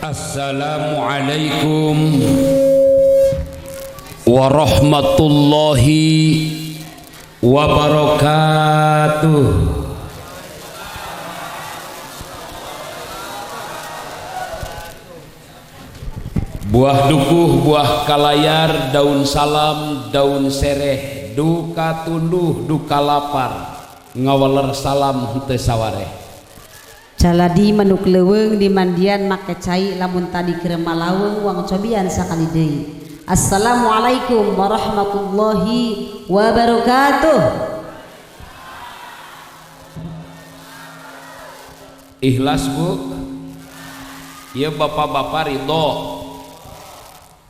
Assalamualaikum warahmatullahi wabarakatuh. Buah dukuh, buah kalayar, daun salam, daun sereh, duka tunduh, duka lapar, ngawaler salam henteu sawareh. Jaladi manuk leuweung di mandian make cai lamun tadi keur malaweng wang cobian sakali deui. Assalamualaikum warahmatullahi wabarakatuh. Ikhlas Bu. Ieu bapak-bapak ridho.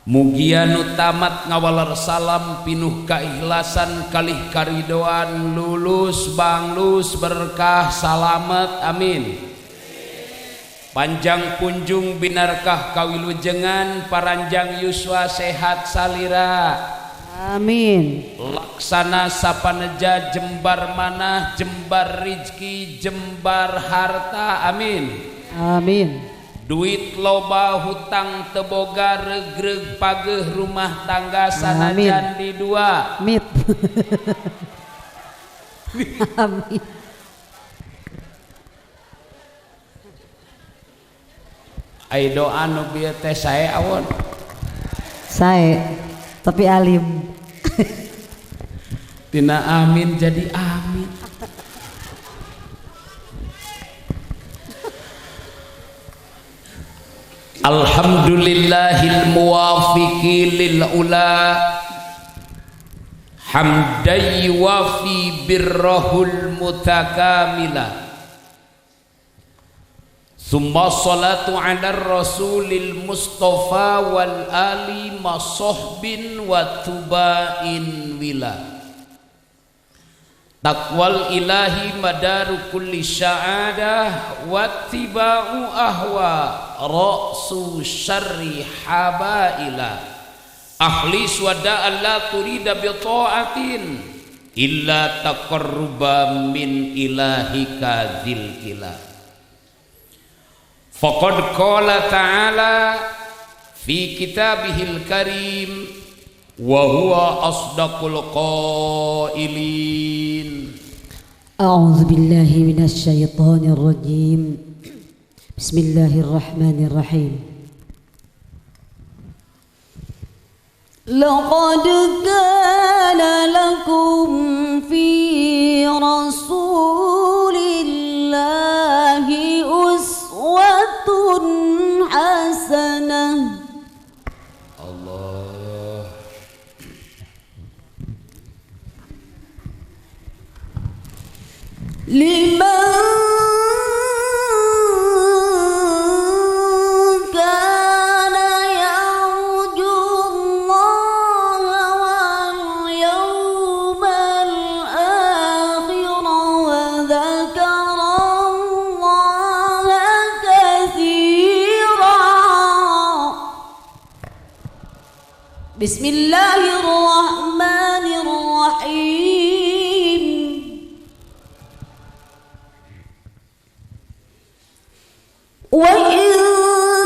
Mugia nu tamat ngawaler salam pinuh kaikhlasan kalih karidoan lulus banglus berkah salamet amin. Panjang punjung binarkah kawilujengan paranjang yuswa sehat salira amin. Laksana sapaneja jembar manah jembar rizki jembar harta amin Amin. Duit loba hutang teboga regreg pageh rumah tangga sanajan di dua mit amin. Ai doa nu bieu teh sae awon Sae tapi alim tina amin jadi amin. Alhamdulillahil muwafiqi lil ula hamdan yuwafi birrahul mutakamila. Summa salatu ala rasulil mustafa wal ali masahbin wa tubain wila. Taqwal ilahi madaru kulli sya'adah wattiba'u ahwa ra'su syarri habaila. Akhlis wada'an la turida bi ta'atin illa taqarruba min ilahika dzil kila. Faqad qala ta'ala fi kitabihil karim wa huwa asdaqul qailin. A'udzu billahi minasy syaithanir rajim. Bismillahirrahmanirrahim. Laqad kana lakum fi rasulillahi uswatun hasanah. Allah. Liman Bismillahirrahmanirrahim. Wa in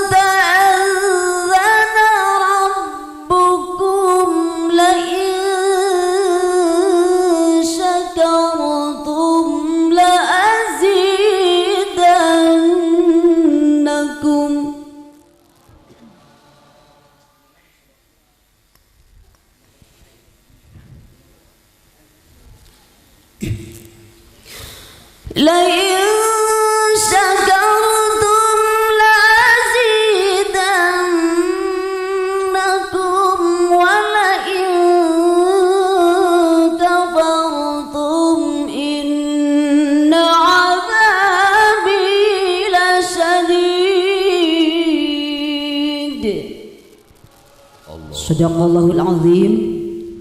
ta'azzana rabbukum la in syakartum la azidannakum. La in syakartum la azidannakum wa la in kafartum inna 'adzabi lasyadid. Shadaqallahul azim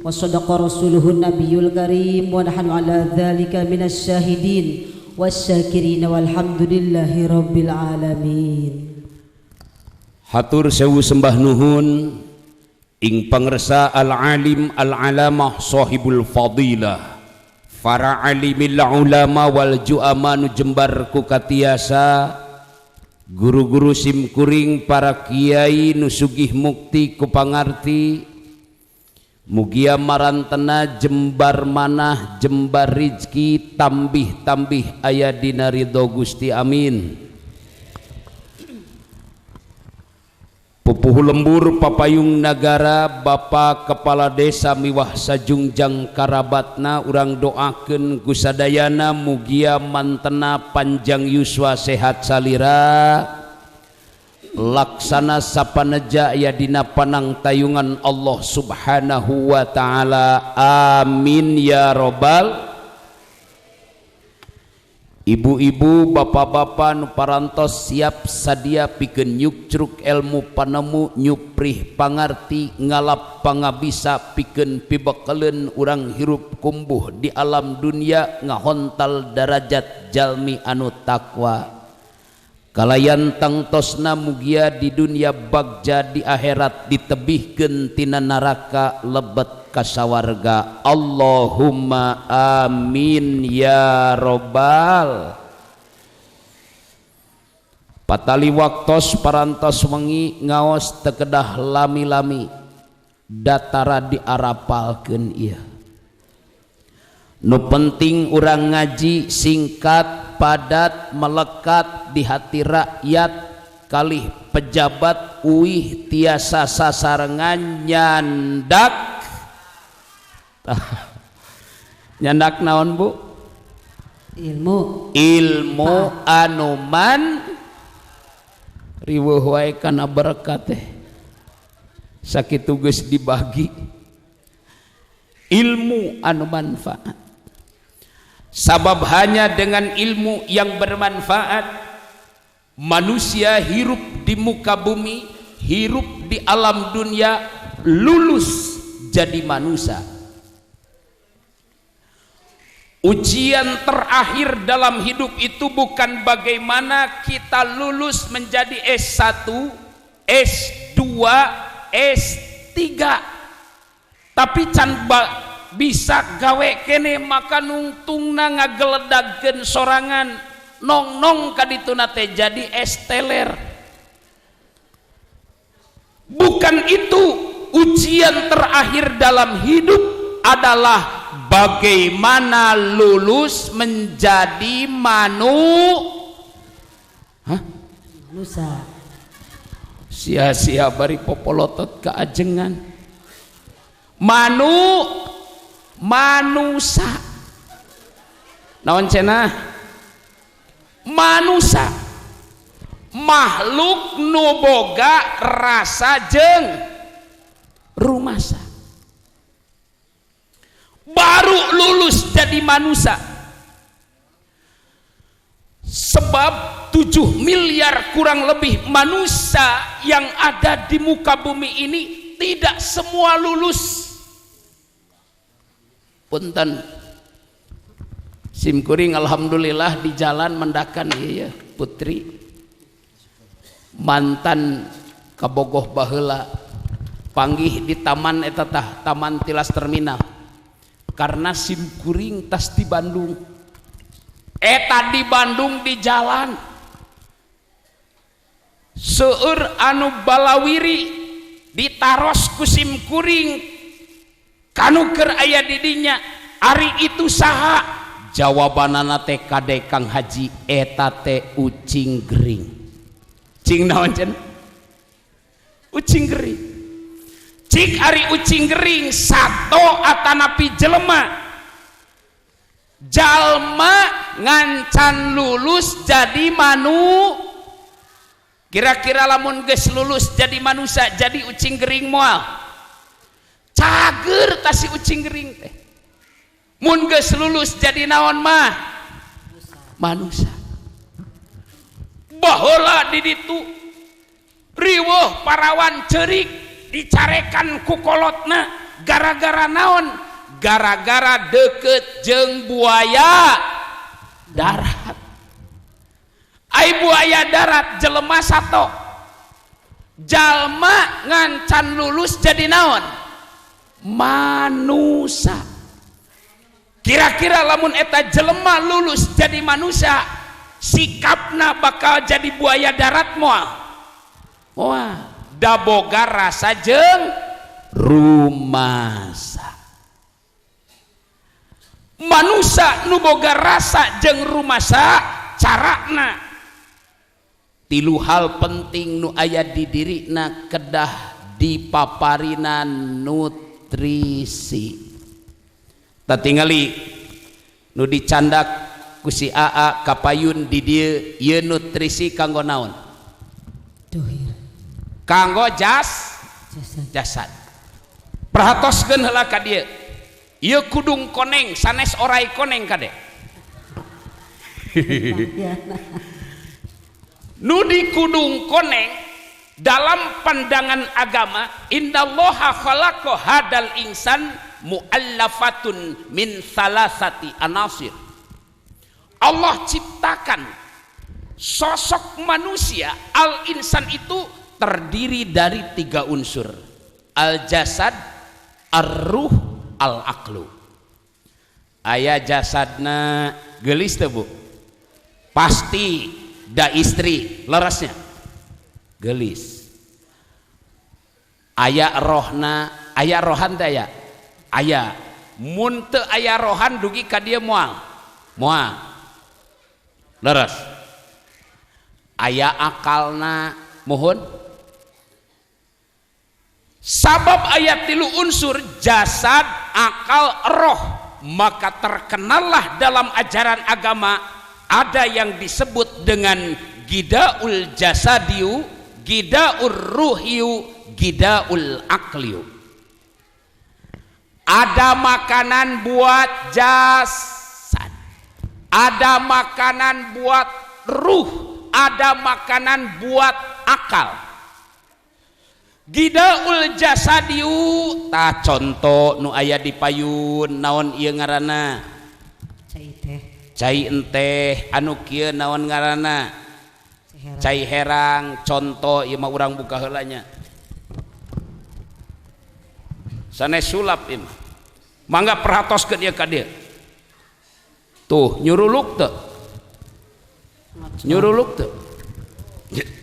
wa shadaqa rasuluhun nabiyul karim wa nahnu ala dzalika minasy syahidin wasyakirin walhamdulillahi rabbil alamin. Hatur sewu sembah nuhun ing pangresa al-alim al-alamah sahibul fadilah para alimil ulama wal ju'ama nu jembar ku katiasa guru-guru simkuring, para kiai nusugih mukti ku pangarti, mugia marantena jembar manah jembar rizki tambih-tambih aya dina ridho Gusti, amin. Pupuh lembur papayung nagara, Bapak Kepala Desa miwah sajungjang karabatna, urang doakeun gusadayana mugia mantena panjang yuswa sehat salira, laksana sapaneja aya dina panang tayungan Allah Subhanahu wa taala, amin ya robbal. Ibu-ibu, bapak-bapak nu parantos siap sadia pikeun nyukcruk ilmu panemu, nyuprih pangarti, ngalap pangabisa pikeun pibekeleun urang hirup kumbuh di alam dunia, ngahontal darajat jalmi anu takwa. Kalayan tangtosna mugia di dunia bagja, di akhirat ditebihkeun tina neraka lebet kasawarga. Allahumma amin ya robbal. Patali waktos parantos wengi ngaos tekedah lami-lami datara diarapalkeun ieu. Nu penting urang ngaji singkat padat melekat di hati rakyat, kalih pejabat uih tiasa sasarengan nyandak. Nyandak naon Bu? Ilmu anuman riweuh wae kana berkat teh sakitu geus dibagi. Ilmu anu manfaat, sabab hanya dengan ilmu yang bermanfaat manusia hirup di muka bumi, hirup di alam dunia, lulus jadi manusia. Ujian terakhir dalam hidup itu bukan bagaimana kita lulus menjadi S1, S2, S3, tapi can bisa gawe kene maka nungtungna ngageledagkeun sorangan nong-nong kadituna teh jadi esteler. Bukan itu ujian terakhir dalam hidup, adalah bagaimana lulus menjadi manusia. Sia-sia bari popolotot keajengan. Manusia. Naon cenah? Manusia. Makhluk nu boga rasa jeung rumasa. Baru lulus jadi manusia. Sebab 7 miliar kurang lebih manusia yang ada di muka bumi ini tidak semua lulus. Punten simkuring alhamdulillah di jalan mendakan iya putri mantan kabogoh baheula panggih di taman eta tah taman tilas terminal karena simkuring tas di Bandung eta di Bandung di jalan seueur anu balawiri ditaros ku simkuring kanu keur aya di dinya ari itu saha jawabanana teh kade Kang Haji eta teh ucing gering. Cing naon cenah? Ucing gering. Cik ari ucing gering sato atanapi jelema. Jalma ngancan lulus jadi kira-kira lamun geus lulus jadi manusia jadi ucing gering moal. Cager tasi ucing gering teh mun geus lulus jadi naon mah manusia. Baheula di ditu riweuh parawan ceurik dicarekan ku kolotna gara-gara naon? Gara-gara deket jeung buaya darat. Ai buaya darat jelema sato jalma ngancan lulus jadi naon? Manusia. Kira-kira lamun eta jelema lulus jadi manusia sikapna bakal jadi buaya darat moal. Wah, da boga rasa jeung rumasa. Manusia nu boga rasa jeung rumasa carana tilu hal penting nu aya di dirina kedah dipaparina nutrisi. Tatingali nu dicandak ku si AA kapayun di dieu ieu nutrisi kanggo naon? Kanggo jasad. Perhatoskeun heula ka dieu. Ieu kudung koneng sanes orai koneng kade. Nu di kudung koneng dalam pandangan agama innallaha khalaqa hadal insan muallafatun min salasati anasir. Allah ciptakan sosok manusia al insan itu terdiri dari 3 unsur, al jasad, ar-ruh, al aqlu. Aya jasadna geulis teu Bu? Pasti da istri leresnya geulis. Aya rohna, aya rohan teh aya. Aya. Mun teu aya rohan dugi ka dieu moal. Leres. Aya akalna mohon. Sabab ayat 3 unsur jasad, akal, roh, maka terkenallah dalam ajaran agama ada yang disebut dengan gidaul jasadiu, gidaul ruhiu, gidaul akliu. Ada makanan buat jasad, ada makanan buat ruh, ada makanan buat akal. Gidaul jasadiu ta contoh nu aya di payun naon ieu ngaranna? Cai enteh anu kieu naon ngaranna? Cai herang. Contoh ieu mah urang buka heula nya. Sanes sulap ieu mah. Mangga perhatoskeun ieu ka dieu. Tuh nyuruluk teu? Nyuruluk teu?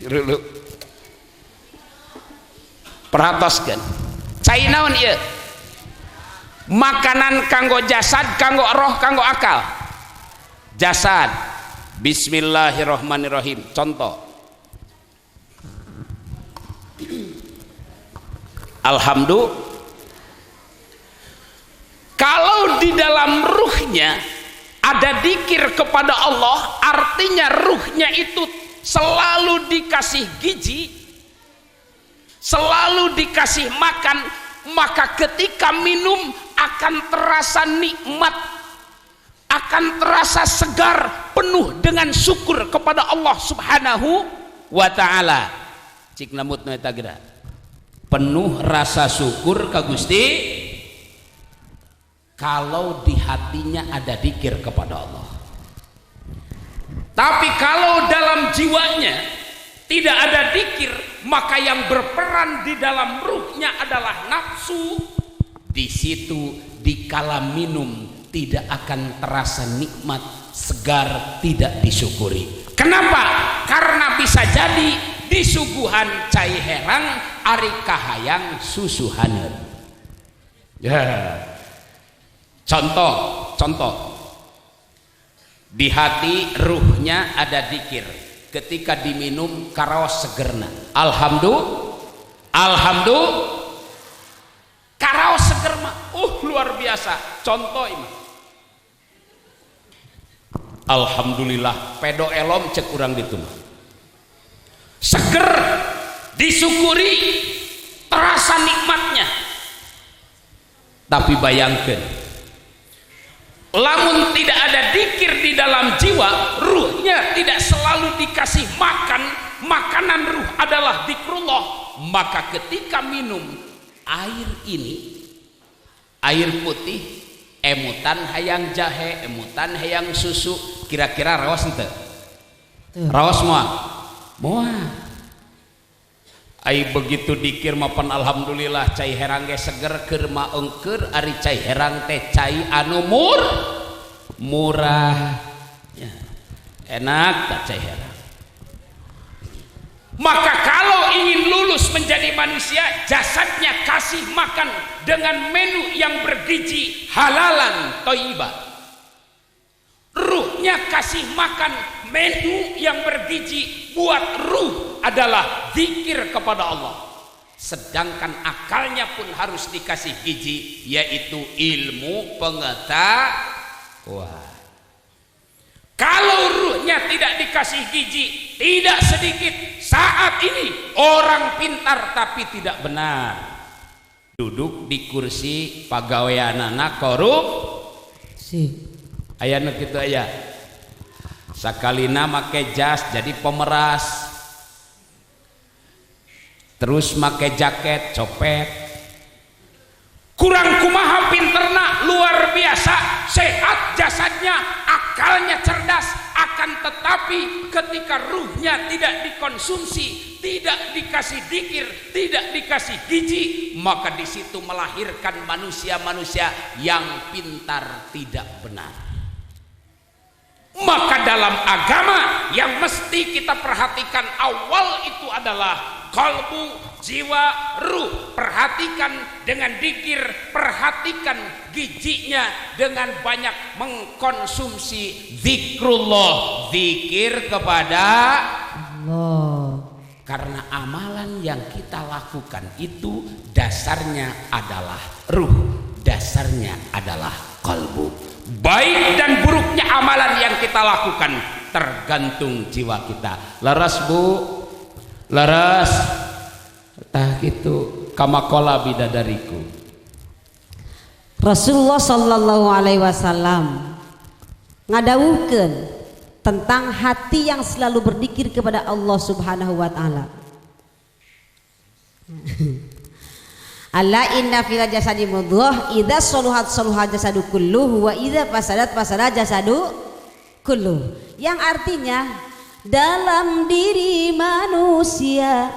Nyuruluk. Perhatoskeun. Cai naon ieu? Makanan kanggo jasad, kanggo roh, kanggo akal. Jasad. Bismillahirrahmanirrahim. Contoh. Alhamdulillah. Kalau di dalam ruhnya ada dikir kepada Allah, artinya ruhnya itu selalu dikasih gizi, selalu dikasih makan, maka ketika minum akan terasa nikmat, akan terasa segar, penuh dengan syukur kepada Allah Subhanahu wa ta'ala. Cik namut nu eta geura penuh rasa syukur ka Gusti kalau di hatinya ada dikir kepada Allah. Tapi kalau dalam jiwanya tidak ada dikir, maka yang berperan di dalam ruhnya adalah nafsu. Di situ dikala minum tidak akan terasa nikmat, segar, tidak disyukuri. Kenapa? Karena bisa jadi disuguhan cai herang ari kahayang susuhaneun. Ya. Contoh. Di hati ruhnya ada dikir. Ketika diminum karaos segerna. Alhamdulillah. Karaos seger mah luar biasa. Contoh ini. Alhamdulillah pedo elom cek urang ditu mah. Seger, disyukuri, terasa nikmatnya. Tapi bayangkan lamun tidak ada dikir di dalam jiwa, ruhnya tidak selalu dikasih makan, makanan ruh adalah zikrullah, maka ketika minum air ini, air putih, emutan hayang jahe, emutan hayang susu, kira-kira raos henteu? Raos moal. Ai begitu dikir mapan alhamdulillah cai herang ge seger keur maengkeur ari cai herang teh cai anu murah. Ya. enak tak cahaya. Maka kalau ingin lulus menjadi manusia, jasadnya kasih makan dengan menu yang bergizi halalan thayyibah. Ruhnya kasih makan menu yang bergizi, buat ruh adalah zikir kepada Allah. Sedangkan akalnya pun harus dikasih gizi, yaitu ilmu pengetahuan. Kalau ruhnya tidak dikasih gizi, tidak sedikit saat ini orang pintar tapi tidak benar, duduk di kursi pagaweanana korupsi. Aya nu kitu aya. Sakalina make jas jadi pemeras, terus make jaket copet. Kurang kumaha pinterna, luar biasa, sehat jasadnya, akalnya cerdas, akan tetapi ketika ruhnya tidak dikonsumsi, tidak dikasih dzikir, tidak dikasih gizi, maka di situ melahirkan manusia-manusia yang pintar tidak benar. Maka dalam agama yang mesti kita perhatikan awal itu adalah kalbu, jiwa, ruh. Perhatikan dengan dzikir, perhatikan gizinya dengan banyak mengkonsumsi zikrullah, zikir kepada Allah. Karena amalan yang kita lakukan itu dasarnya adalah ruh, dasarnya adalah kalbu. Baik dan buruknya amalan yang kita lakukan tergantung jiwa kita. Laras bu, laras tah gitu kamakola bidadariku. Rasulullah sallallahu alaihi wasallam ngadawuhkeun tentang hati yang selalu berzikir kepada Allah Subhanahu wa taala. Alla inna fil jasadi mudghah idza saluhat saluha jasadu kulluhu wa idza fasadat fasada jasadu kulluh. Yang artinya dalam diri manusia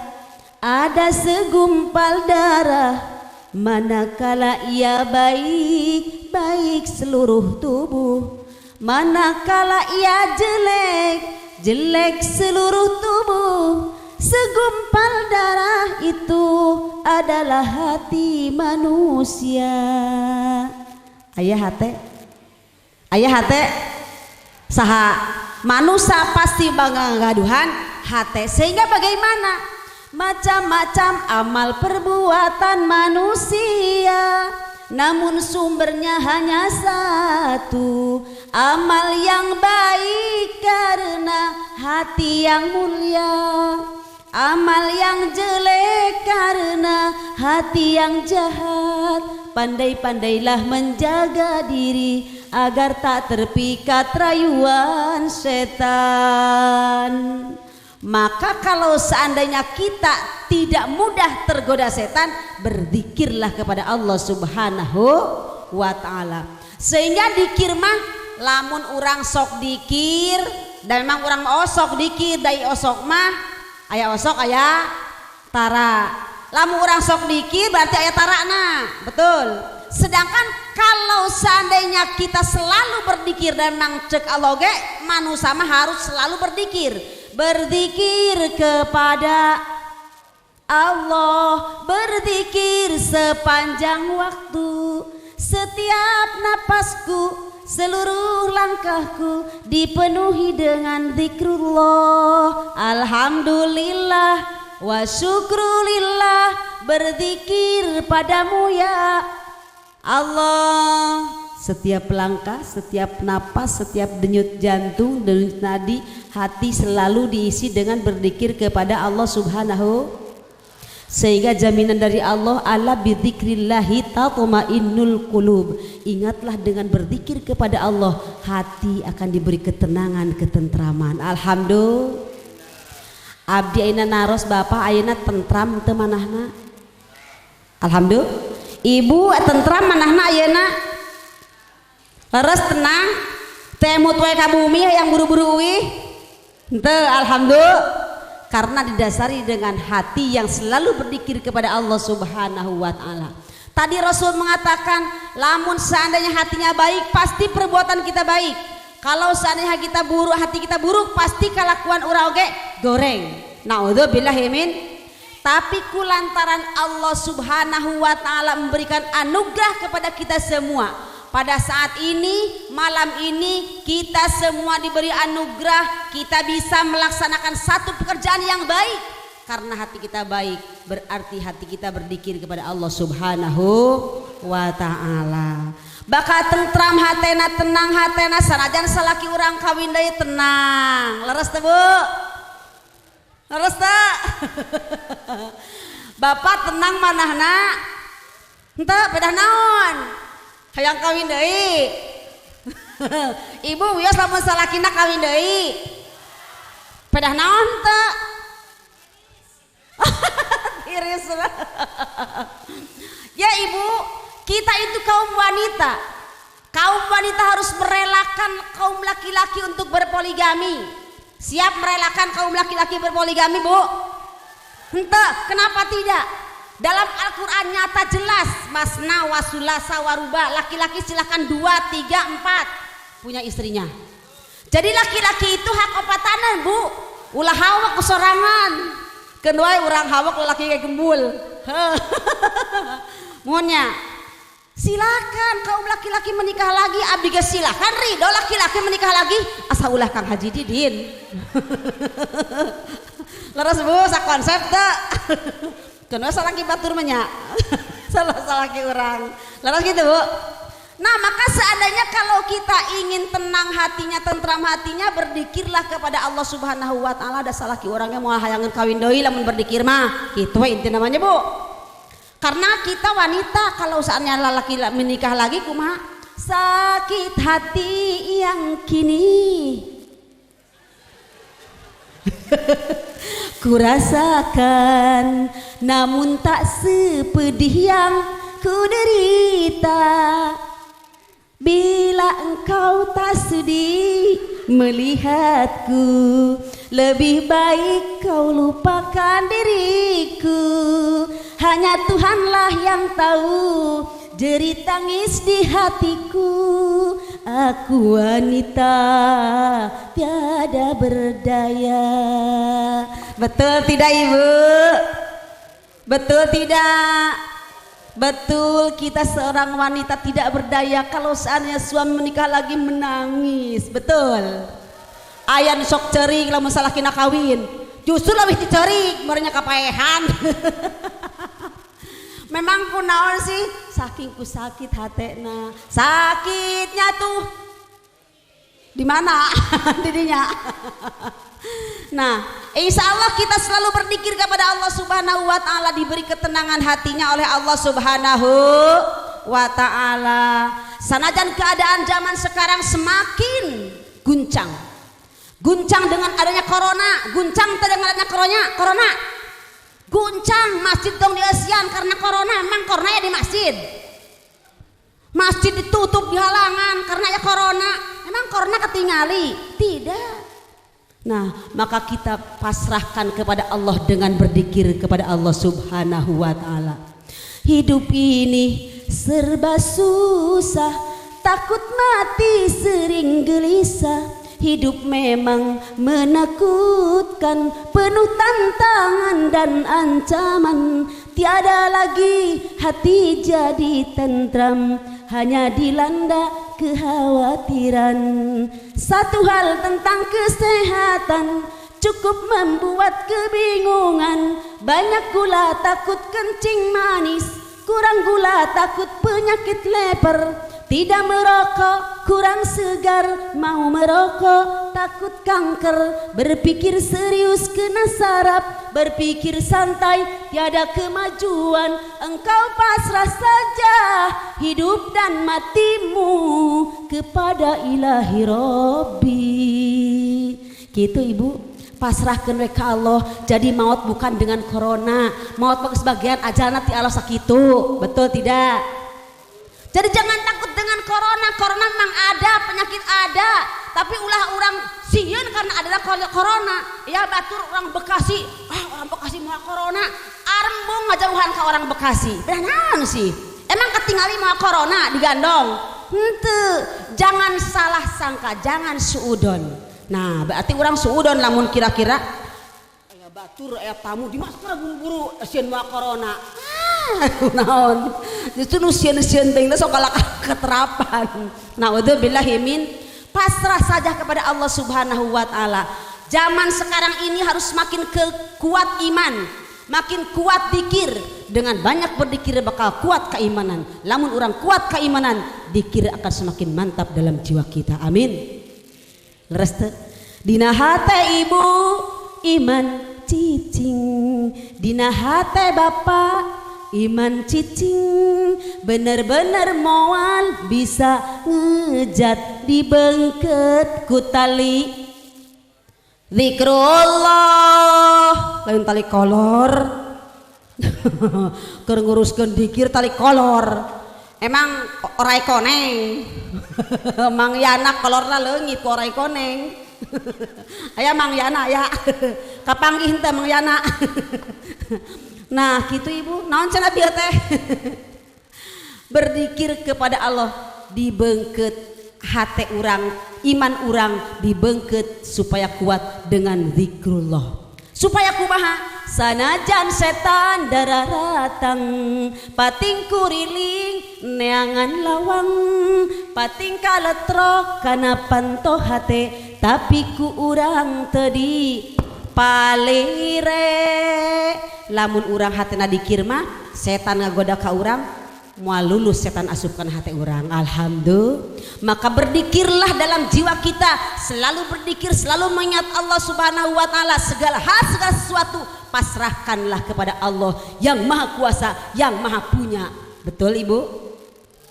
ada segumpal darah, manakala ia baik, baik seluruh tubuh, manakala ia jelek, jelek seluruh tubuh. Segumpal darah itu adalah hati manusia. Ayah hate, ayah hate, saha manusia pasti bangga gaduhan hate. Sehingga bagaimana? Macam-macam amal perbuatan manusia, namun sumbernya hanya satu, amal yang baik karena hati yang mulia, amal yang jelek karena hati yang jahat. Pandai-pandailah menjaga diri agar tak terpikat rayuan setan. Maka kalau seandainya kita tidak mudah tergoda setan, berzikirlah kepada Allah Subhanahu wa taala. Sehingga dikir mah lamun urang sok dikir, dan memang urang osok dikir dai osok mah aya osok aya tara. Lamun urang sok dikir berarti aya tarana, betul. Sedangkan kalau seandainya kita selalu berzikir dan memang cek Allah ge, manusia mah harus selalu berzikir. Berzikir kepada Allah, berzikir sepanjang waktu, setiap napasku, seluruh langkahku dipenuhi dengan zikrullah. Alhamdulillah wa syukrulillah, berzikir padamu ya Allah. Setiap langkah, setiap napas, setiap denyut jantung, denyut nadi, hati selalu diisi dengan berzikir kepada Allah Subhanahu. Sehingga jaminan dari Allah, ala bidzikrillahi tatmainnul qulub. Ingatlah dengan berzikir kepada Allah, hati akan diberi ketenangan, ketentraman. Alhamdulillah. Abdi ayeuna naros bapak ayeuna tentram teu manahna. Alhamdulillah. Ibu tentram manahna ayeuna. Leres tenang, temut wae ka bumi yang buru-buru uih. Henteu, alhamdulillah. Karena didasari dengan hati yang selalu berzikir kepada Allah Subhanahu wa taala. Tadi Rasul mengatakan, lamun seandainya hatinya baik, pasti perbuatan kita baik. Kalau seandainya kita buruk, hati kita buruk, pasti kelakuan urang oge goreng. Naudzubillah min. Tapi kulantaran Allah Subhanahu wa taala memberikan anugerah kepada kita semua. Pada saat ini, malam ini kita semua diberi anugerah, kita bisa melaksanakan satu pekerjaan yang baik. Karena hati kita baik, berarti hati kita berzikir kepada Allah Subhanahu wa taala. Bakal tentram hatena, tenang hatena, sanajan salaki urang kawin deui tenang. Leres teu, Bu? Leres teu? Bapak tenang manahna? Henteu pedah naon? Hayang kawin deui. Ibu wios lamun salakina kawin deui. Pedah naon teu? Iris. Ya Ibu, kita itu kaum wanita. Kaum wanita harus merelakan kaum laki-laki untuk berpoligami. Siap merelakan kaum laki-laki berpoligami, Bu? Henteu, kenapa tidak? Dalam Al-Quran nyata jelas, masna wasulasa waruba, laki-laki silahkan 2, 3, 4 punya istrinya. Jadi laki-laki itu hak opatanan, Bu. Ulah hawak kesorangan. Kedua orang hawak laki kayak gembul. Mohonnya silakan kaum laki-laki menikah lagi, abdi ge silakan ridho laki-laki menikah lagi, asa ulah Kang Haji Didin. Leres Bu, sak konsep teh. Kenapa salaki batur menya? Salah salaki orang. Leres gitu Bu. Nah maka seandainya kalau kita ingin tenang hatinya, tentram hatinya, berzikirlah kepada Allah Subhanahu wa taala. Ada salaki orangnya mau hayangan kawin deui lamun berzikir mah. Kitu inti namanya Bu. Karena kita wanita kalau seandainya lelaki menikah lagi kumaha? Sakit hati yang kini kurasakan, namun tak sepedih yang ku derita. Bila engkau tak sudi melihatku, lebih baik kau lupakan diriku. Hanya Tuhanlah yang tahu jerit tangis di hatiku. Aku wanita tiada berdaya. Betul tidak Ibu? Betul tidak? Betul, kita seorang wanita tidak berdaya kalau seandainya suami menikah lagi menangis. Betul. Ayan sok cering lamun salakina kawin. Justru lebih dicering, merenya kapaehan. Memang kunaon sih? Saking ku sakit hatena. Sakitnya tuh di mana? Didinya. Nah, insya Allah kita selalu berzikir kepada Allah Subhanahu wa taala, diberi ketenangan hatinya oleh Allah Subhanahu wa taala. Sanajan keadaan zaman sekarang semakin guncang. Guncang dengan adanya corona, guncang dengan adanya corona. Guncang masjid dong di Asian karena corona, emang corona ya di masjid. Masjid ditutup di halangan karena ya corona. Emang corona ketingali? Tidak. Nah, maka kita pasrahkan kepada Allah dengan berzikir kepada Allah Subhanahu wa taala. Hidup ini serba susah, takut mati sering gelisah. Hidup memang menakutkan, penuh tantangan dan ancaman. Tiada lagi hati jadi tentram, hanya dilanda kekhawatiran. Satu hal tentang kesehatan cukup membuat kebingungan. Banyak gula takut kencing manis, kurang gula takut penyakit leper. Tidak merokok kurang segar, mau merokok takut kanker. Berpikir serius kena saraf, berpikir santai tiada kemajuan. Engkau pasrah saja hidup dan matimu kepada ilahi Rabbi. Gitu Ibu, pasrahkan mereka Allah. Jadi maut bukan dengan corona, maut bagi sebagian ajalna ti Allah sakitu. Betul tidak? Jadi jangan takut dengan corona. Corona memang ada, penyakit ada, tapi ulah orang sieun karena adalah corona. Ya batur orang Bekasi, orang Bekasi mau corona, arembung ngajauhan ke orang Bekasi. Benar sih? Emang ketinggali mau corona digandong? Henteu, jangan salah sangka, jangan suudon. Nah berarti orang suudon lamun kira-kira aya batur aya tamu di masker buru-buru sieun mah corona naon justru nu sieun-sieun teh sok kalak keterapan. Naudzubillahi min. Pasrah saja kepada Allah Subhanahu wa taala. Zaman sekarang ini harus makin kuat iman, makin kuat zikir. Dengan banyak berzikir bakal kuat keimanan. Lamun orang kuat keimanan, zikir akan semakin mantap dalam jiwa kita. Amin. Leres teu? Dina hate ibu iman cicing, dina hate bapak iman cicing, bener-bener moal bisa ngejat dibengket ku tali zikrullah lain tali kolor keur nguruskeun dikir tali kolor emang orai koneng Mang Yana kolorna leungit ku orai koneng aya Mang Yana ya kapanggih teh Mang Yana. Nah gitu ibu, naon cenah bieu teh? Berzikir kepada Allah dibengket hate urang, iman urang dibengket supaya kuat dengan zikrullah. Supaya kumaha? Sanajan setan dararatang, pating kuriling neangan lawang, pating kaletrok kana panto hate, tapi ku urang teu palire. Lamun urang hatena dikir mah setan ngagoda ka urang moal lulus setan asupkan hati urang. Alhamdulillah. Maka berdikirlah dalam jiwa kita, selalu berdikir, selalu mengingat Allah Subhanahu wa taala. Segala hal, segala sesuatu pasrahkanlah kepada Allah yang Maha Kuasa, yang Maha Punya. Betul Ibu?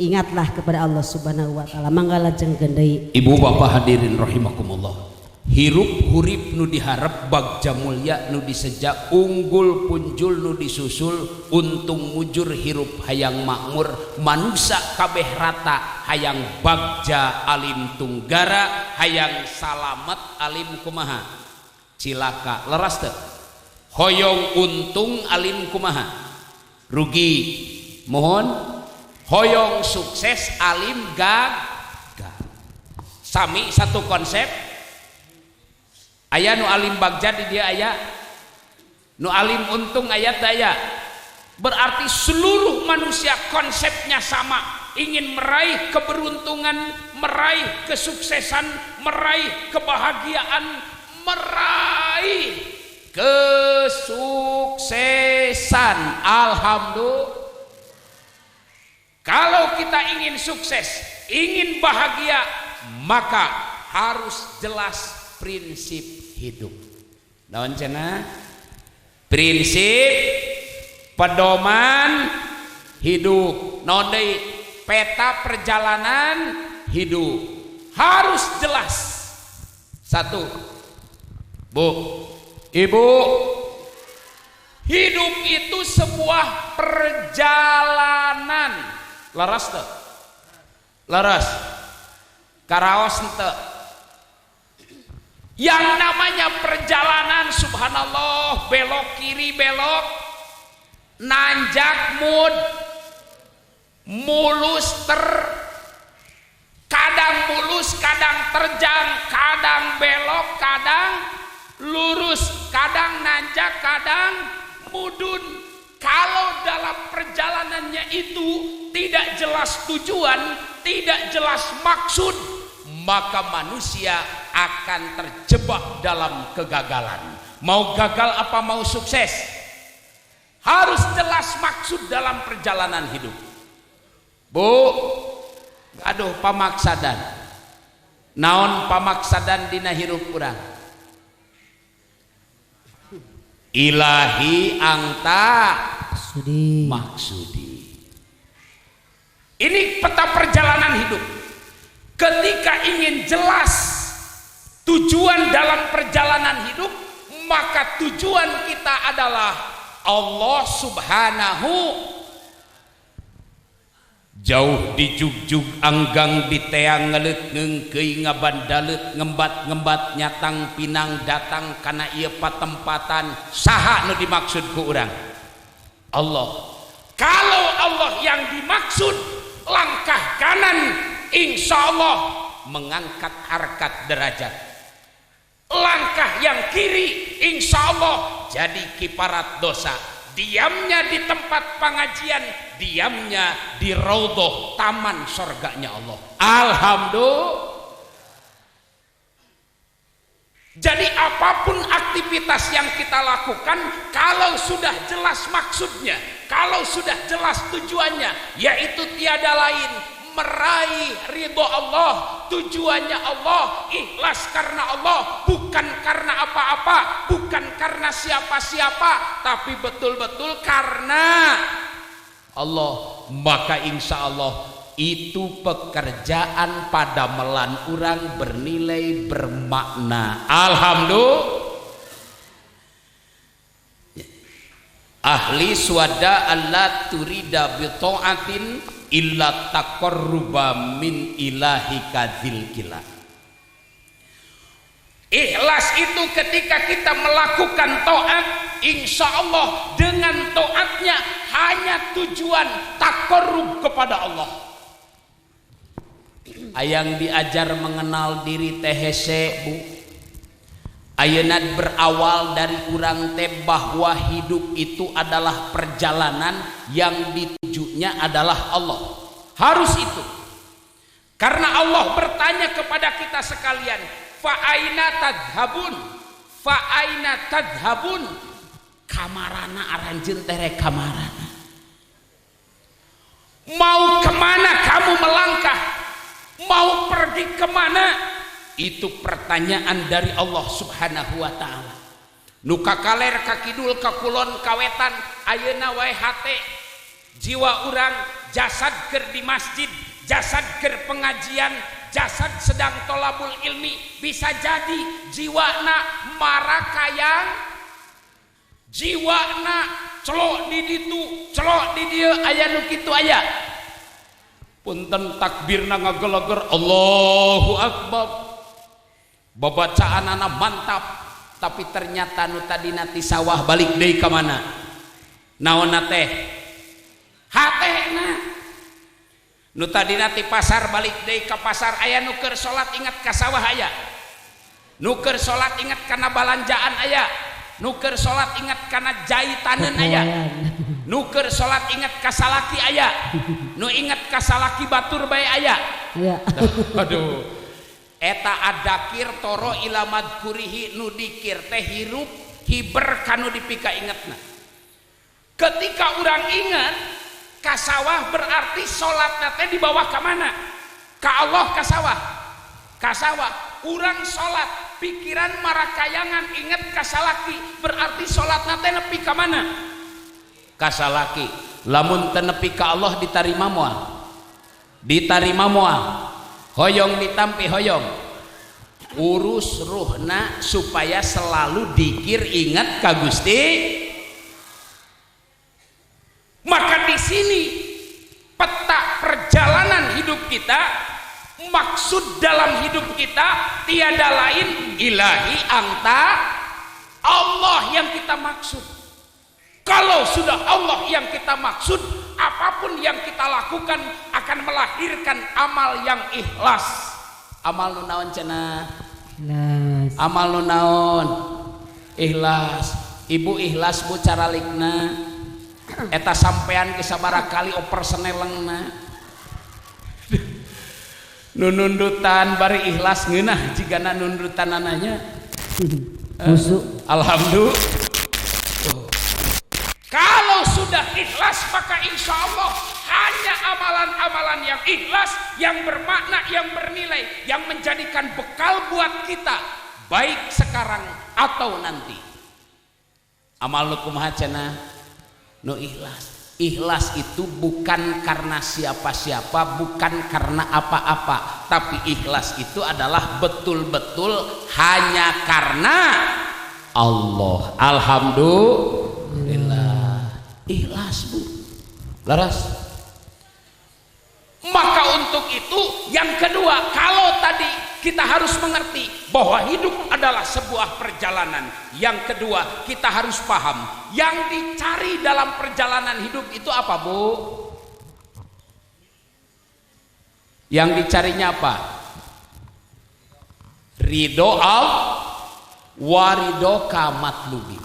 Ingatlah kepada Allah Subhanahu wa taala. Mangga lajeng deui. Ibu bapak hadirin rahimakumullah. Hirup hurip nu diharap bagja mulia nu disejak unggul punjul nu disusul untung mujur hirup hayang makmur manusia kabeh rata hayang bagja alim tunggara hayang salamet alim kumaha cilaka leras teu hoyong untung alim kumaha rugi mohon hoyong sukses alim gagal sami satu konsep. Aya nu alim bagja di dia aya nu alim untung ayat aya berarti seluruh manusia konsepnya sama ingin meraih keberuntungan meraih kesuksesan meraih kebahagiaan meraih kesuksesan. Alhamdulillah. Kalau kita ingin sukses ingin bahagia maka harus jelas prinsip hidup. Naon cenah? Prinsip pedoman hidup. Naon deui? Peta perjalanan hidup. Harus jelas. Satu. Bu, Ibu, hidup itu sebuah perjalanan. Laras teu? Laras. Karaos teu? Yang namanya perjalanan subhanallah belok kiri belok nanjak mud mulus kadang mulus kadang terjang kadang belok kadang lurus kadang nanjak kadang mudun. Kalau dalam perjalanannya itu tidak jelas tujuan tidak jelas maksud maka manusia akan terjebak dalam kegagalan. Mau gagal apa mau sukses harus jelas maksud dalam perjalanan hidup. Bu, aduh pamaksadan naon pamaksadan dina hirup urang ilahi angta maksudi. Ini peta perjalanan hidup. Ketika ingin jelas tujuan dalam perjalanan hidup, maka tujuan kita adalah Allah Subhanahu. Jauh di jugjug anggang di teang ngelet ngengkei ngabandalet ngembat-ngembat nyatang pinang datang kana ieu patempatan saha nu dimaksud ku urang? Allah. Kalau Allah yang dimaksud langkah kanan insya Allah mengangkat harkat derajat. Langkah yang kiri insya Allah jadi kiparat dosa. Diamnya di tempat pengajian, diamnya di raudhah taman surganya Allah. Alhamdulillah. Jadi apapun aktivitas yang kita lakukan, kalau sudah jelas maksudnya, kalau sudah jelas tujuannya, yaitu tiada lain meraih ridho Allah, tujuannya Allah, ikhlas karena Allah, bukan karena apa-apa, bukan karena siapa-siapa, tapi betul-betul karena Allah. Maka insya Allah itu pekerjaan pada melan urang bernilai bermakna. Alhamdulillah. Ahli swada Allah turida bi ta'atin illa taqarruba min ilahika dzil kila. Ikhlas itu ketika kita melakukan taat, insya Allah dengan taatnya hanya tujuan taqarrub kepada Allah. Ayang diajar mengenal diri THC Bu. Ayeuna berawal dari urang teh bahwa hidup itu adalah perjalanan yang ditujunya adalah Allah. Harus itu. Karena Allah bertanya kepada kita sekalian, fa aina tadhabun? Fa aina tadhabun? Kamarana aranjeun teh rek kamarana. Mau kemana kamu melangkah? Mau pergi kemana? Itu pertanyaan dari Allah Subhanahu wa ta'ala. Nu kakaler ka kidul ka kulon kawetan ayeuna wae hate jiwa urang jasad keur di masjid, jasad keur pengajian, jasad sedang tolabul ilmi, bisa jadi jiwana marakayang, jiwana celok di ditu, celok di dieu, aya nu kitu aya. Punten takbirna ngageleger Allahu Akbar. Babacaan anak mantap, tapi ternyata nu tadi nanti sawah balik deui ka mana? Naonna teh? Hatena. Nu tadi nanti pasar balik deui ka pasar, aya nu keur salat ingat ka sawah aya. Nu keur salat ingat kana balanjaan aya. Nu keur salat ingat kana jahitaneun aya. Nu keur salat ingat ka salaki aya. Nu ingat ka salaki batur bae aya. Iya. Aduh. Eta adakir toro ilamad kurihi nu dikir teh hirup hiber kanu dipika ingetna. Ketika orang ingat kasawah berarti sholatna teh di bawah ka mana? Ka Allah kasawah. Kasawah urang sholat pikiran marakayangan inget kasalaki berarti sholatna teh nepi ka mana? Kasalaki. Lamun teu nepi ka Allah ditarima moal. Ditarima moal. Hoyong ditampi hoyong, urus ruhna supaya selalu dikir ingat ka Gusti. Maka di sini peta perjalanan hidup kita, maksud dalam hidup kita tiada lain ilahi anta, Allah yang kita maksud. Kalau sudah Allah yang kita maksud, apapun yang kita lakukan akan melahirkan amal yang ikhlas. Amal nu naon cenah? Ikhlas. Amal nu naon? Ikhlas. Ibu ikhlas Bu caralikna. Eta sampean ke sabaraha kali oper senelengna. Nu nundutan bari ikhlas ngeunah jigana nundutan ananya. Busuk. Alhamdulillah. Kalau sudah ikhlas maka insya Allah hanya amalan-amalan yang ikhlas, yang bermakna, yang bernilai, yang menjadikan bekal buat kita baik sekarang atau nanti. Amal nu kumaha cenah? Nu ikhlas. Ikhlas itu bukan karena siapa-siapa, bukan karena apa-apa, tapi ikhlas itu adalah betul-betul hanya karena Allah. Alhamdulillah. Ikhlas Bu, laras. Maka untuk itu yang kedua, kalau tadi kita harus mengerti bahwa hidup adalah sebuah perjalanan. Yang kedua kita harus paham yang dicari dalam perjalanan hidup itu apa Bu? Yang dicarinya apa? Ridho Allah warido kamatlubi.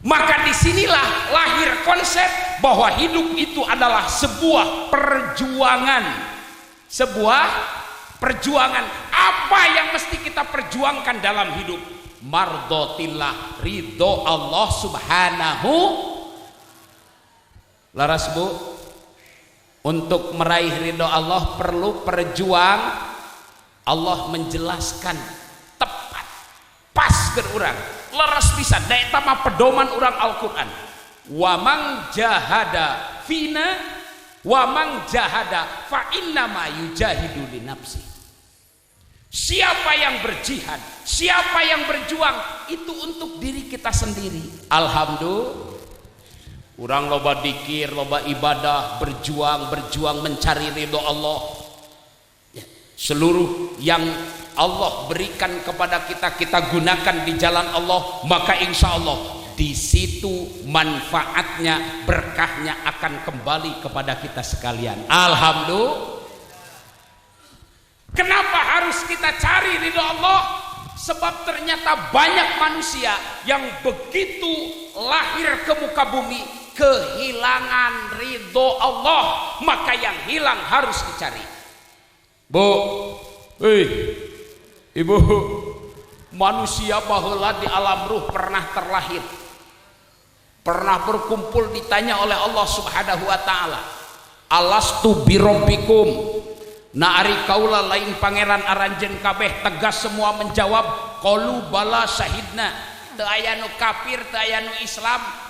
Maka disinilah lahir konsep bahwa hidup itu adalah sebuah perjuangan. Sebuah perjuangan. Apa yang mesti kita perjuangkan dalam hidup? Mardotillah, ridho Allah subhanahu. Laras bu, untuk meraih ridho Allah perlu perjuang. Allah menjelaskan tepat pas ke urang leres pisan da eta mah pedoman urang Al-Qur'an. Wa mang jahada fina wa mang jahada fa inna ma yujahidu li nafsi. Siapa yang berjihad, siapa yang berjuang itu untuk diri kita sendiri. Alhamdulillah urang loba dikir, loba ibadah, berjuang mencari ridho Allah. Seluruh yang Allah berikan kepada kita, kita gunakan di jalan Allah, maka insya Allah di situ manfaatnya, berkahnya akan kembali kepada kita sekalian. Alhamdulillah. Kenapa harus kita cari ridho Allah? Sebab ternyata banyak manusia yang begitu lahir ke muka bumi kehilangan ridho Allah, maka yang hilang harus dicari. Bu, ibu, manusia baheula di alam ruh pernah terlahir, pernah berkumpul, ditanya oleh Allah subhanahu wa ta'ala, alastu birabbikum, na ari kaula lain pangeran aranjeun kabeh, tegas semua menjawab, qalu bala syahidna. Teu aya nu kafir, teu aya nu Islam.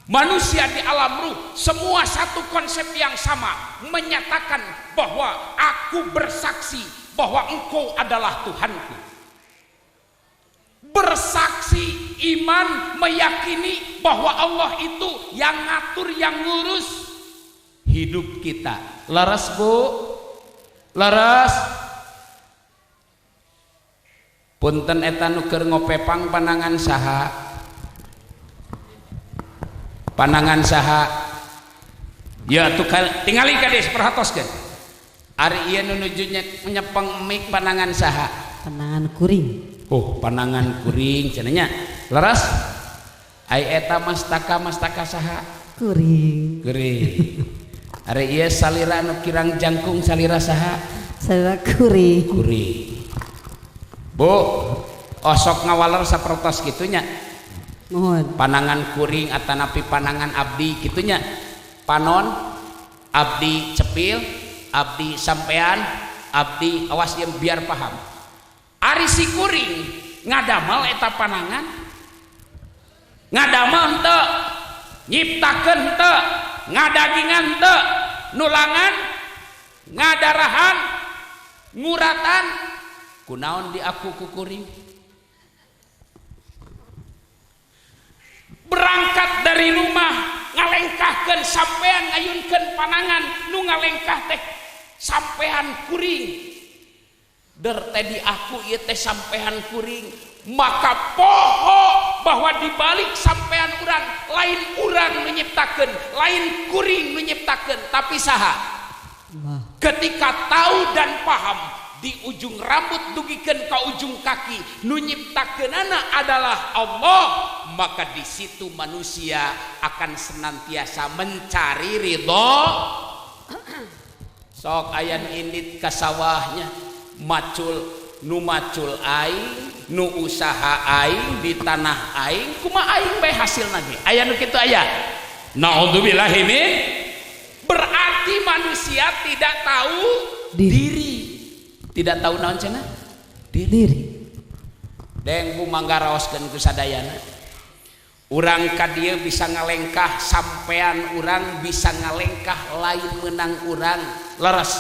Manusia di alam ruh semua satu konsep yang sama, menyatakan bahwa aku bersaksi bahwa engkau adalah Tuhanku. Bersaksi, iman, meyakini bahwa Allah itu yang ngatur, yang ngurus hidup kita. Laras bu, laras. Punten eta nu keur ngopepang panangan saha? Panangan saha? Ya tuh tingali kades perhatoskeun. Ari ieu nu nuju nyepeng mik panangan saha? Panangan kuring. Oh, panangan kuring cenah nya. Leres? Ai eta mastaka saha? Kuring. Kuring. Ari ieu salira nu kirang jangkung salira saha? Salira kuring. Kuring. Bu, osok ngawaler sapertos kitunya. Mohon. Panangan kuring atanapi panangan abdi kitunya. Panon abdi cepil, abdi sampean, abdi awas yang biar paham. Ari si kuring ngadamel eta panangan, ngadamel henteu, nyiptakeun henteu, ngadagingan henteu, nulangan, ngadarahan, nguratan, kunaon di aku ku kuring. Berangkat dari rumah ngalengkahkeun sampean ngayunkeun panangan nu ngalengkah teh sampean kuring. Der teh di aku ieu teh sampean kuring, maka poho bahwa dibalik sampean urang lain urang nu nyiptakeun, lain kuring nu nyiptakeun, tapi saha? Ketika tahu dan paham di ujung rambut dugikeun ka ujung kaki nu nyiptakeunana adalah Allah, maka di situ manusia akan senantiasa mencari ridho. Sok ayan indit ka sawahnya macul nu macul aing, nu usaha aing di tanah aing, kumaha aing bae hasilna ge aya nu kitu aya. Naudzubillahi min. Berarti manusia tidak tahu diri. Tidak tahu naon cenah? Diri. Deng bumangga raoskeun ku sadayana. Urang ka dieu bisa ngalengkah, sampean urang bisa ngalengkah lain menang urang. Leres.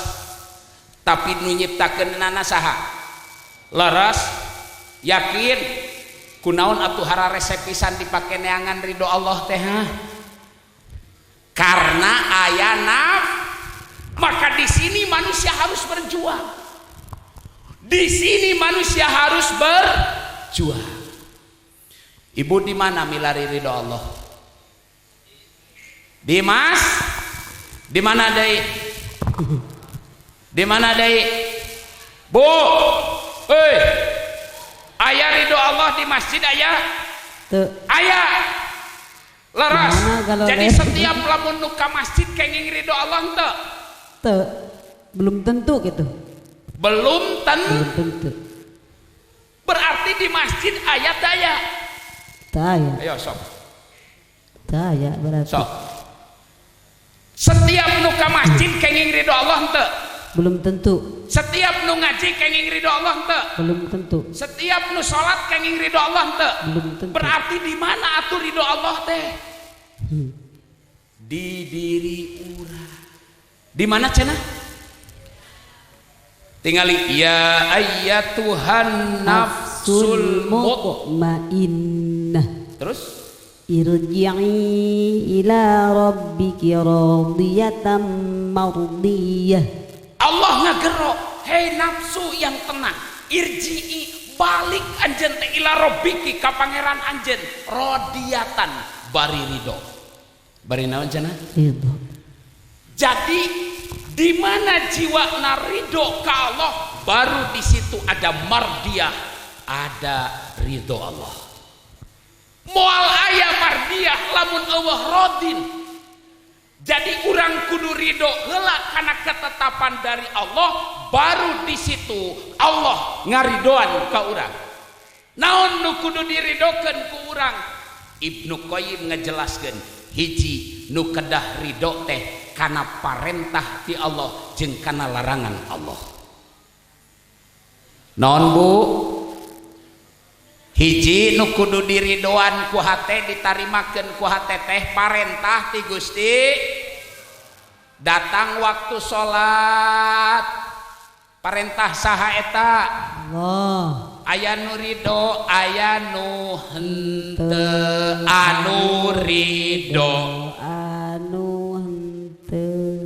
Tapi nu nyiptakeunana saha? Leres. Yakin kunaon atuh hara resep pisan dipake neangan ridho Allah teh? Karena aya nafsu. Maka di sini manusia harus berjuang. Di sini manusia harus berjuang. Ibu di mana milari ridho Allah? Dimas, di mana deui? Di mana deui? Bu, aya ridho Allah di masjid aya? Teu. Aya. Leras. Jadi les? setiap lamun nu ka masjid kenging ridho Allah henteu? Teu. Belum tentu gitu. Belum tentu. Berarti di masjid aya daya. Daya. Ayo sok. Daya berarti. Sok. Setiap nu ka masjid kenging ridho Allah henteu? Belum tentu. Setiap nu ngaji kenging ridho Allah henteu? Belum tentu. Setiap nu salat kenging ridho Allah henteu? Belum tentu. Berarti di mana atuh ridho Allah teh? Di diri urang. Di mana cenah? Tingali ya ayyatuhan nafsul mutmainnah. Terus irji'i ila rabbiki radiyatan mardiyah. Allah ngagero, hei nafsu yang tenang, irji'i balik anjeun teh ila rabbiki ka pangeran anjeun radiyatan bari ridho. Bari naon cenah? Ridho. Jadi di mana jiwa ridho ka Allah, baru di situ ada mardiyah, ada ridho Allah. Moal aya mardiyah lamun Allah rodin. Jadi urang kudu ridho heula kana ketetapan dari Allah, baru di situ Allah ngaridoan ka urang. Naon nu kudu diridokeun ku urang? Ibnu Qayyim ngajelaskeun, hiji nu kedah ridho teh kana parentah ti Allah jeung kana larangan Allah. Naon Bu? Hiji nu kudu diridoan ku hate, ditarimakeun ku hate teh parentah ti Gusti. Datang waktu salat parentah saha eta? Allah. Aya nu ridho, aya nu henteu. Anu ridho.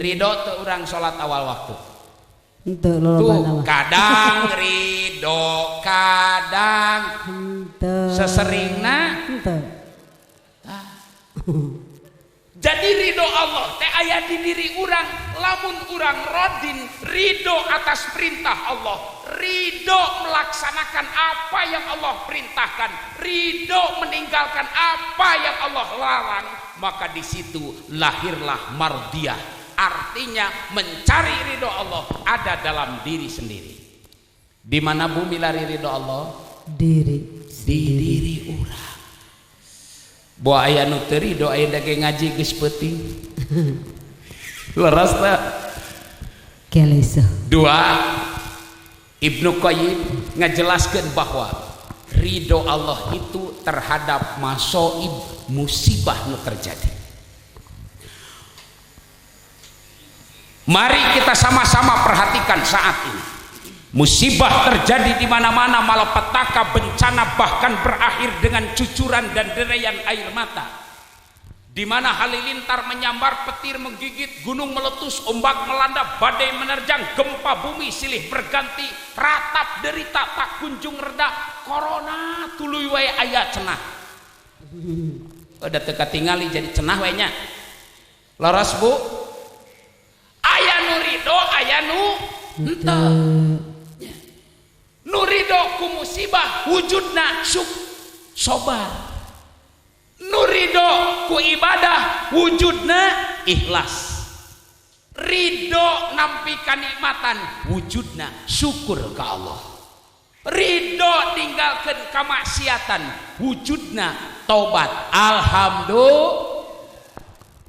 Ridho teu urang salat awal waktu. Henteu Tuh, kadang ridho, kadang henteu. seseringna Henteu. Jadi ridho Allah teh aya di diri urang. Lamun urang rodin ridho atas perintah Allah, ridho melaksanakan apa yang Allah perintahkan, ridho meninggalkan apa yang Allah larang, maka di situ lahirlah mardiyah. Artinya mencari ridho Allah ada dalam diri sendiri. Di mana bumi lari ridho Allah? Di diri urang. Bo aya nu teu ridho aya dage ngaji geus peuting. Leres teh. Kelesa. Dua, Ibnu Qayyim ngajelaskeun bahwa ridho Allah itu terhadap masoib, musibah nu terjadi. Mari kita sama-sama perhatikan saat ini. Musibah terjadi di mana-mana, malapetaka, bencana, bahkan berakhir dengan cucuran dan derayan air mata. Di mana halilintar menyambar, petir menggigit, gunung meletus, ombak melanda, badai menerjang, gempa bumi silih berganti, ratap derita tak kunjung reda, corona tuluy wae aya cenah. Udah teka tingali jadi cenah wae nya. Laras Bu? Aya nu ridho, aya nu henteu. Nu ridho ku musibah wujudna sobar. Nu ridho ku ibadah wujudna ikhlas. Ridho nampi kanikmatan wujudna syukur ka Allah. Ridho tinggalkeun kamaksiatan wujudna taubat. Alhamdulillah.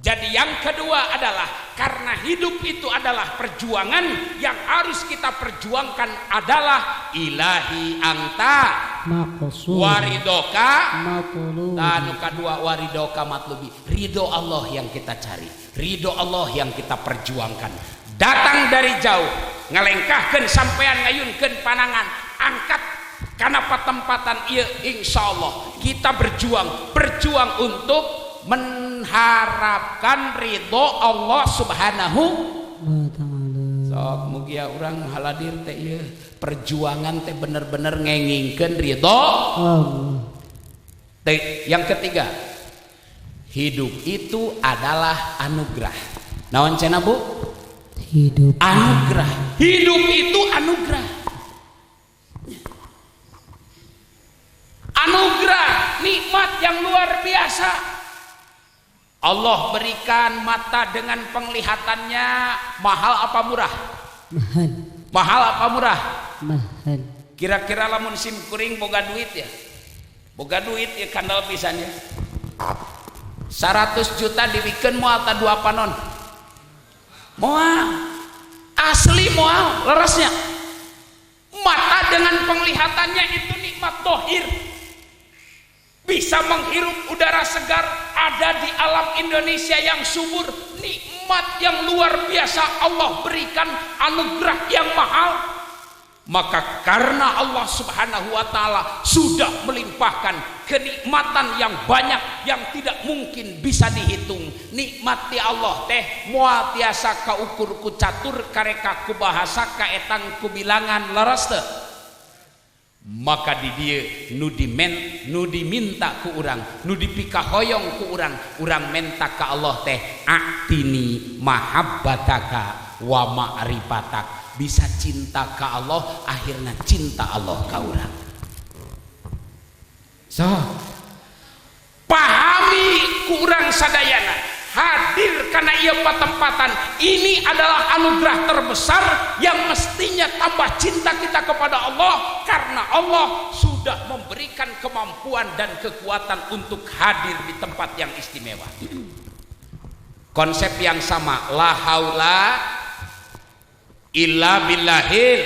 Jadi yang kedua adalah karena hidup itu adalah perjuangan, yang harus kita perjuangkan adalah ilahi anta waridoka anu kadua waridoka matlubi, ridho Allah yang kita cari, ridho Allah yang kita perjuangkan. Datang dari jauh ngalengkahkeun sampean ngayunkeun panangan, angkat kana patempatan ieu, insyaallah kita berjuang untuk mengharapkan ridho Allah subhanahu wa ta'ala. Sok mugia urang haladir teh ieu perjuangan teh bener-bener ngengingkeun ridho Allah. Yang ketiga, hidup itu adalah anugerah. Naon cenah Bu? Hidup anugerah. Hidup itu anugerah. Anugerah, nikmat yang luar biasa. Allah berikan mata dengan penglihatannya mahal apa murah? Mahal. Mahal apa murah? Mahal. Kira-kira lamun sim kuring boga duit ya. Boga duit ya kandal pisannya. 100 juta dibikin moal ta 2 panon. Moal. Asli moal lerasnya. Mata dengan penglihatannya itu nikmat dohir. Bisa menghirup udara segar, ada di alam Indonesia yang subur, nikmat yang luar biasa Allah berikan, anugerah yang mahal. Maka karena Allah Subhanahu wa taala sudah melimpahkan kenikmatan yang banyak yang tidak mungkin bisa dihitung. Nikmat ti Allah teh moal tiasa kaukur ku catur kareka ku bahasa kaetan ku bilangan leres teh. Maka di dia nu diminta ku urang, nu dipikahoyong ku urang menta ka Allah teh atini mahabbataka wa ma'rifatak. Bisa cinta ka Allah, akhirnya cinta Allah ka urang. So pahami ku urang sadayana, hadir karena ia patempatan ini adalah anugerah terbesar yang mestinya tambah cinta kita kepada Allah, karena Allah sudah memberikan kemampuan dan kekuatan untuk hadir di tempat yang istimewa. Konsep yang sama, la haula illa billahil,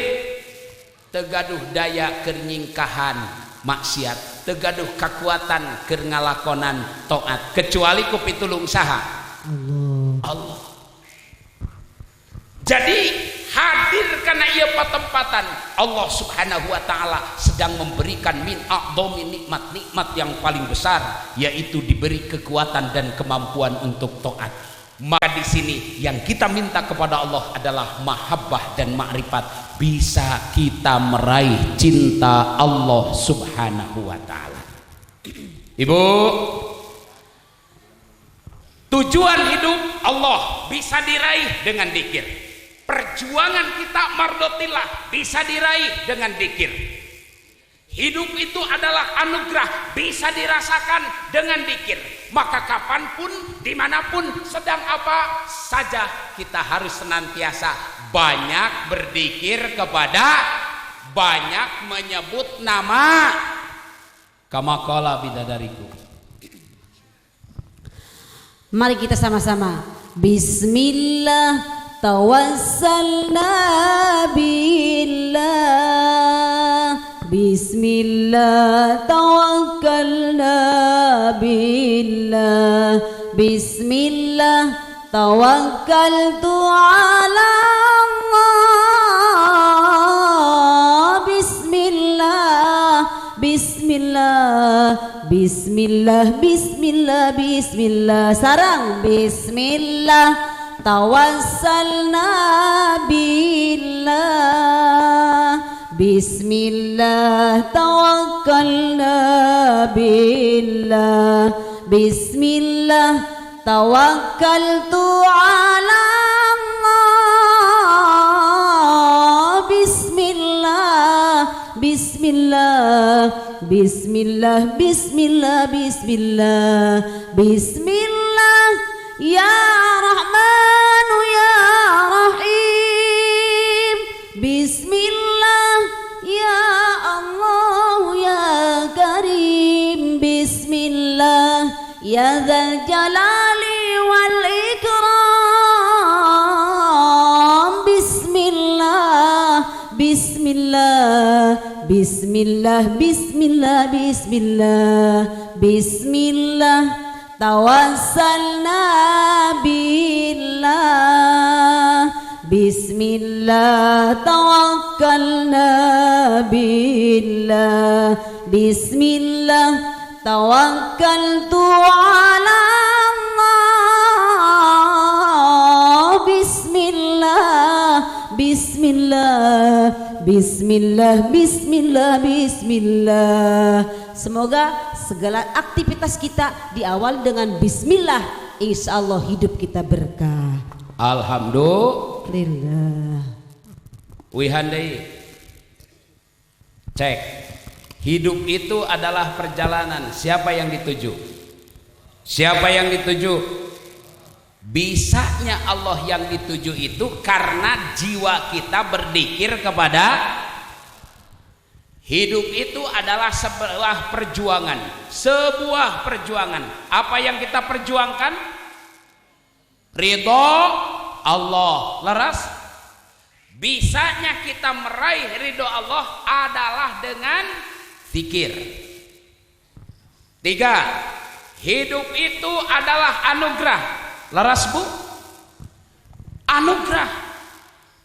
tegaduh daya keur nyingkahan maksiat, tegaduh kekuatan keur ngalakonan taat kecuali ku pitulung saha? Allah. Jadi hadir karena ia patempatan Allah Subhanahu wa taala sedang memberikan min a'dhami nikmat yang paling besar, yaitu diberi kekuatan dan kemampuan untuk taat. Maka di sini yang kita minta kepada Allah adalah mahabbah dan ma'rifat, bisa kita meraih cinta Allah Subhanahu wa taala. Ibu, tujuan hidup Allah bisa diraih dengan dzikir. Perjuangan kita mardotillah bisa diraih dengan dzikir. Hidup itu adalah anugerah, bisa dirasakan dengan dzikir. Maka kapanpun, dimanapun, sedang apa saja, kita harus senantiasa banyak berzikir kepada, banyak menyebut nama. Kama qala bidadariku. Mari kita sama-sama. Bismillah tawassalna billah. Bismillah tawakkalna billah. Bismillah tawakkaltu ala Allah. Bismillah, bismillah, bismillah, bismillah, bismillah. Sarang bismillah tawassalna billah. Bismillah tawakkalna billah. Bismillah tawakkaltu ala Allah. Bismillah, bismillah, bismillah, bismillah, bismillah, bismillah ya Rahmanu ya Rahim. Bismillah ya Allah ya Karim. Bismillah ya Dzal Jalali wal Ikram. Bismillah, bismillah, bismillah, bismillah, bismillah, bismillah tawassalna billah. Bismillah tawakkalna billah. Bismillah tawakkaltu ala Allah. Bismillah, bismillah, bismillah, bismillah, bismillah. Semoga segala aktivitas kita diawali dengan bismillah. Insya Allah hidup kita berkah. Alhamdulillah. Wihan deui. Cek. Hidup itu adalah perjalanan. Siapa yang dituju? Siapa yang dituju? Bisanya Allah yang dituju itu karena jiwa kita berzikir kepada. Hidup itu adalah sebuah perjuangan. Sebuah perjuangan. Apa yang kita perjuangkan? Ridho Allah. Leras? Bisanya kita meraih ridho Allah adalah dengan zikir. 3. Hidup itu adalah anugerah. Laras bu? Anugerah.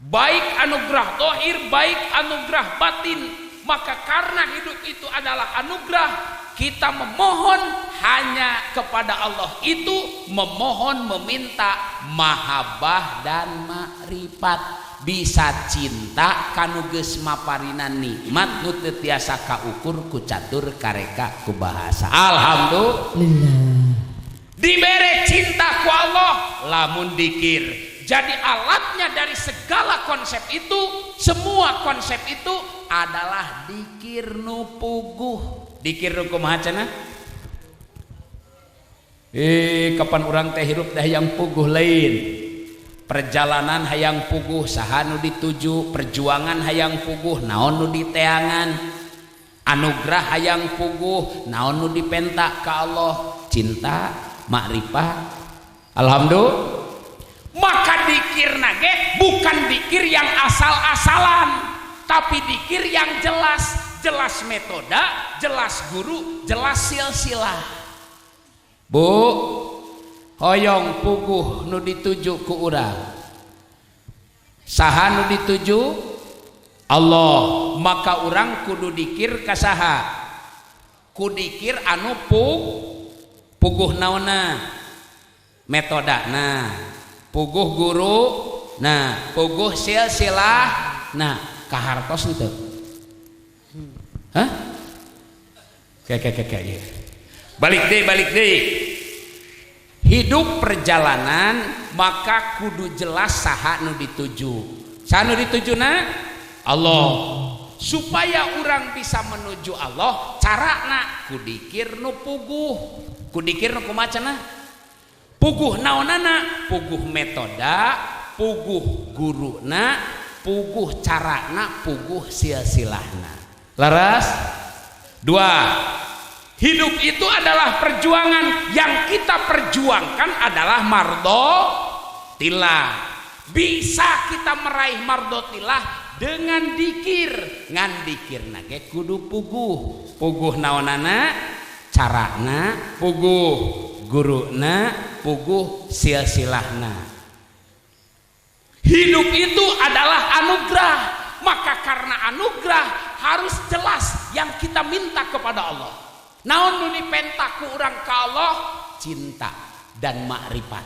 Baik anugerah zahir, baik anugerah batin. Maka karena hidup itu adalah anugerah, kita memohon hanya kepada Allah itu, memohon meminta mahabbah dan makrifat. Bisa cinta kanu geus maparinan nikmat nu teu tiasa kaukur ku catur kareka ku bahasa. Alhamdulillah. Dibere cinta ku Allah lamun dikir. Jadi alatnya dari segala konsep itu, semua konsep itu adalah dikir nu puguh. Dikir nu kumaha cenah? Kapan urang teh hirup dah yang puguh lain. Perjalanan hayang puguh saha nu dituju, perjuangan hayang puguh naon nu diteangan, anugerah hayang puguh naon nu dipenta ka Allah, cinta, makrifat. Alhamdulillah. Maka dikir nage bukan dikir yang asal-asalan, tapi dikir yang jelas, jelas metoda, jelas guru, jelas silsilah. Bu, hoyong puguh nu dituju ku urang. Saha nu dituju? Allah. Maka urang kudu dikir ka saha? Ku dikir anu puguh naonna? Metodana. Puguh guru, nah puguh silsilah, nah kahartos itu. Hah? Kayak. Balik deh. Hidup perjalanan maka kudu jelas saha nu dituju. Saha nu ditujuna? Allah. Supaya orang bisa menuju Allah, carana kudikir nu puguh. Kudikir nu kumaha cenah? Puguh naonana? Puguh metoda, puguh guruna, puguh carana, puguh silsilahna. Laras? 2. Hidup itu adalah perjuangan. Yang kita perjuangkan adalah mardotillah. Bisa kita meraih mardotillah dengan dikir. Ngan dikir nage kudu puguh. Puguh naonana? Carana, puguh guruna, puguh silsilahna. Hidup itu adalah anugerah. Maka karena anugerah harus jelas yang kita minta kepada Allah. Naon nu dipenta ku urang ka Allah? Cinta dan makrifat.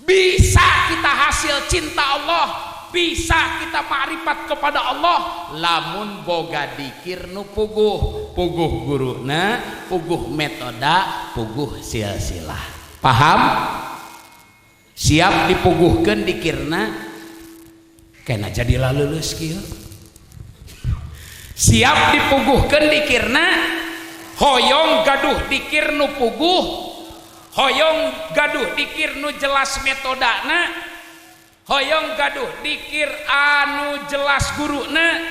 Bisa kita hasil cinta Allah, bisa kita makrifat kepada Allah lamun boga dikir nu puguh. Puguh guruna, puguh metoda, puguh silsilah. Paham? Siap dipuguhkeun dikirna kena jadilah lulus kieu. Siap dipuguhkeun dikirna hoyong gaduh dikir nu puguh, hoyong gaduh dikir nu jelas metodana, hoyong gaduh dikir anu jelas guruna,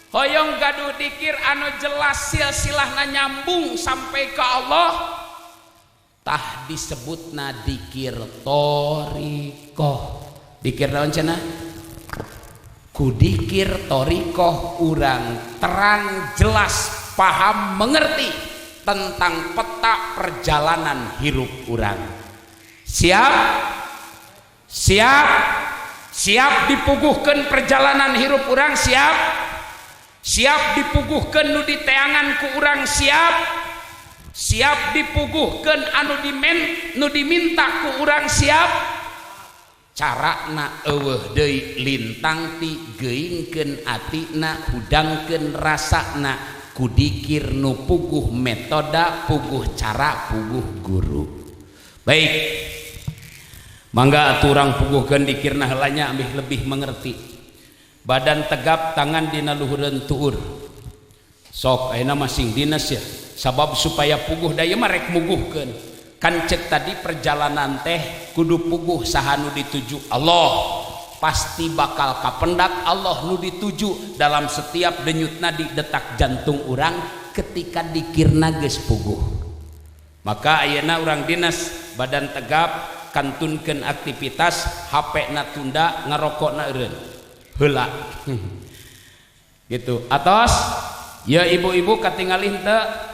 hoyong gaduh dikir anu jelas silsilahna nyambung sampai ke Allah. Tah disebutna dikir torikoh. Dikir naon cenah? Ku dikir torikoh urang terang jelas paham mengerti tentang peta perjalanan hirup urang. Siap dipuguhkeun perjalanan hirup urang. Siap dipuguhkeun nu diteangan ku urang. Siap dipuguhkeun anu diminta ku urang. Siap. Carana eueuh deui lintang ti geuingkeun atina, hudangkeun rasana ku dikir nu puguh metoda, puguh cara, puguh guru. Baik, mangga atuh urang puguhkeun dikirna heulanya ambih lebih mengerti. badan tegap tangan dina luhureun tuur sok ayeuna masing dinas ya sabab supaya puguh daya marek muguhkeun kan cek tadi perjalanan teh kudu puguh saha nu dituju Allah pasti bakal kapendak Allah nu dituju dalam setiap denyutna di detak jantung urang ketika dikirna geus puguh maka ayeuna urang dinas badan tegap kantunkeun aktivitas HP na tunda ngarokokna eureun heula gitu atos ya ibu-ibu katingalin teu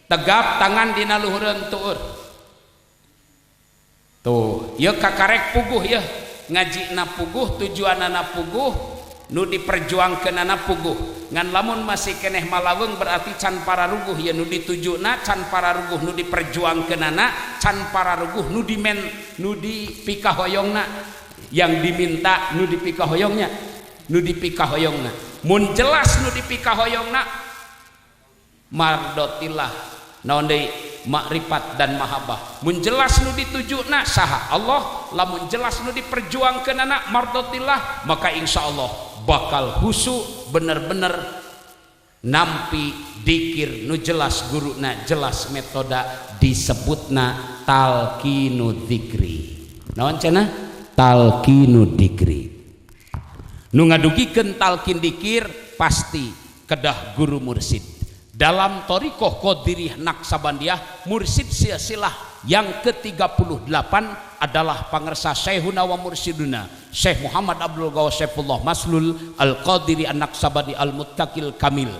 tegap tangan dina luhureun tuur tuh ya kakarek puguh ya ngaji na puguh tujuanana puguh nu diperjuangkeunana puguh ngan lamun masih keneh malaweung berarti can pararuguh ya nu ditujuna can pararuguh nu diperjuangkeunana can pararuguh nu dipikahoyongna yang diminta nu dipikahoyongnya nu dipikahoyongna mun jelas nu dipikahoyongna mardotillah naon deui makrifat dan mahabbah mun jelas nu ditujuna saha Allah lamun jelas nu diperjuangkeunana mardotillah maka insyaallah bakal husu bener-bener nampi dikir nu jelas guruna jelas metoda disebutna talqinu dzikri naon cenah talqinu dzikri nu ngadugikeun talqin dikir pasti kedah guru mursid dalam Thariqah Qadiriyah Naqsabandiyah mursid silsilah yang ke-38 adalah pangersa Syekhuna wa Mursiduna Syekh Muhammad Abdul Ghawwas Saifullah Maslul Al-Qadiri An-Naqsabandi Al-Muttaqil Kamil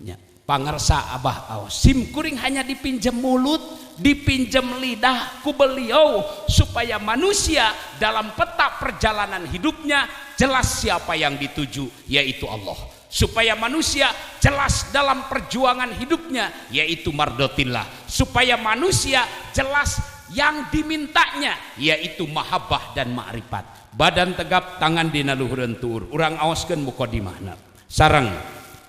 ya, pangersa Abah Awas sim kuring hanya dipinjam mulut dipinjam lidah ku beliau supaya manusia dalam peta perjalanan hidupnya jelas siapa yang dituju yaitu Allah supaya manusia jelas dalam perjuangan hidupnya yaitu mardotillah supaya manusia jelas yang dimintanya yaitu mahabbah dan ma'rifat badan tegap tangan dina luhureun tuur urang aoskeun muqaddimahna sareng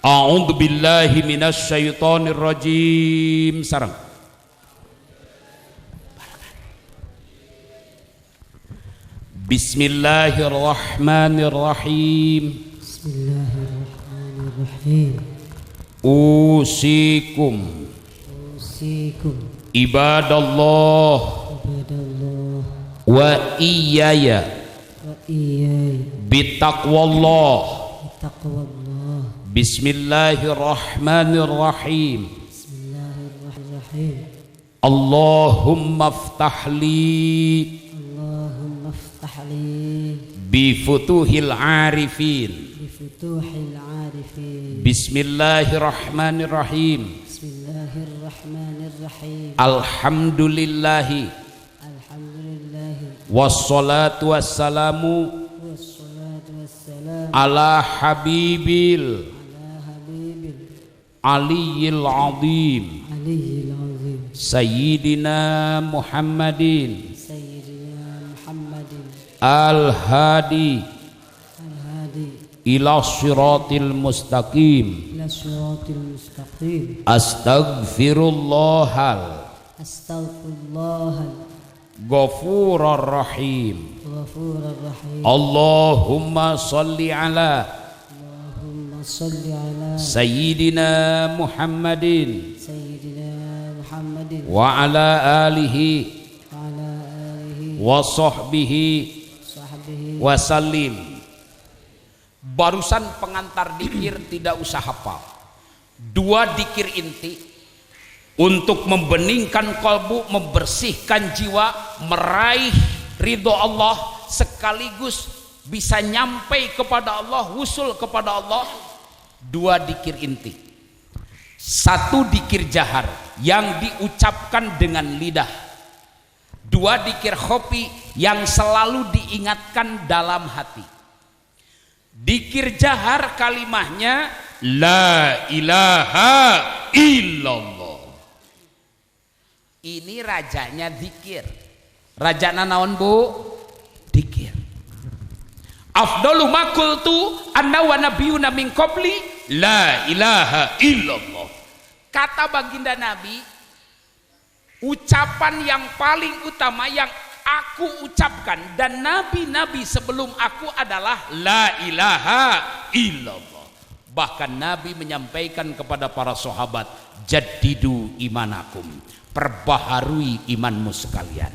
a'udzubillahi minasyaitonir rajim sareng Bismillahirrahmanirrahim Usikum ibadallah wa iyaya bitaqwallah Bismillahirrahmanirrahim Allahumma ftahli bifutuhil arifin Bismillahirrahmanirrahim Alhamdulillahi wassalatu wassalamu ala habibil aliyil azim Sayyidina Muhammadin al-hadi ila siratil mustaqim astaghfirullahal ghafurur rahim Allahumma salli ala Sayyidina Muhammadin wa ala alihi wa sahbihi wa sallim. Barusan pengantar dikir tidak usah hafal. Dua dikir inti untuk membeningkan kalbu, membersihkan jiwa, meraih ridho Allah, sekaligus bisa nyampai kepada Allah, wusul kepada Allah. Dua dikir inti. Satu dikir jahar yang diucapkan dengan lidah. Dua dikir khofi yang selalu diingatkan dalam hati. Dikir jahar kalimahnya la ilaha illallah. Ini rajanya dikir. Rajana naon bu? Dikir. Afdalu ma qultu anna wa nabiyyuna min qabli la ilaha illallah. Kata baginda Nabi, ucapan yang paling utama yang aku ucapkan dan nabi-nabi sebelum aku adalah la ilaha illallah. Bahkan Nabi menyampaikan kepada para sahabat, jaddidu imanakum, perbaharui imanmu sekalian.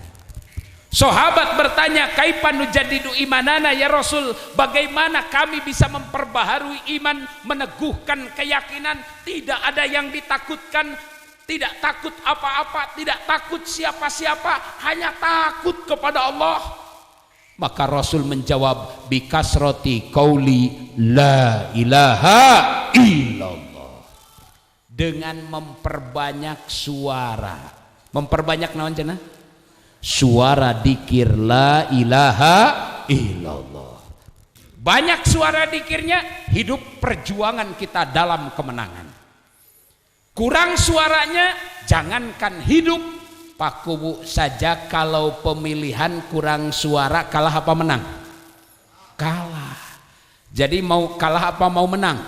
Sahabat bertanya, kaifa nujaddidu imanana ya Rasul, bagaimana kami bisa memperbaharui iman, meneguhkan keyakinan, tidak ada yang ditakutkan, tidak takut apa-apa, tidak takut siapa-siapa, hanya takut kepada Allah. Maka Rasul menjawab, bikasroti qauli la ilaha illallah, dengan memperbanyak suara. Memperbanyak naon cenah? Suara dikir la ilaha illallah. Banyak suara dikirnya, hidup perjuangan kita dalam kemenangan. Kurang suaranya, jangankan hidup, Pak Kubu saja kalau pemilihan kurang suara, kalah apa menang? Kalah. Jadi mau kalah apa mau menang?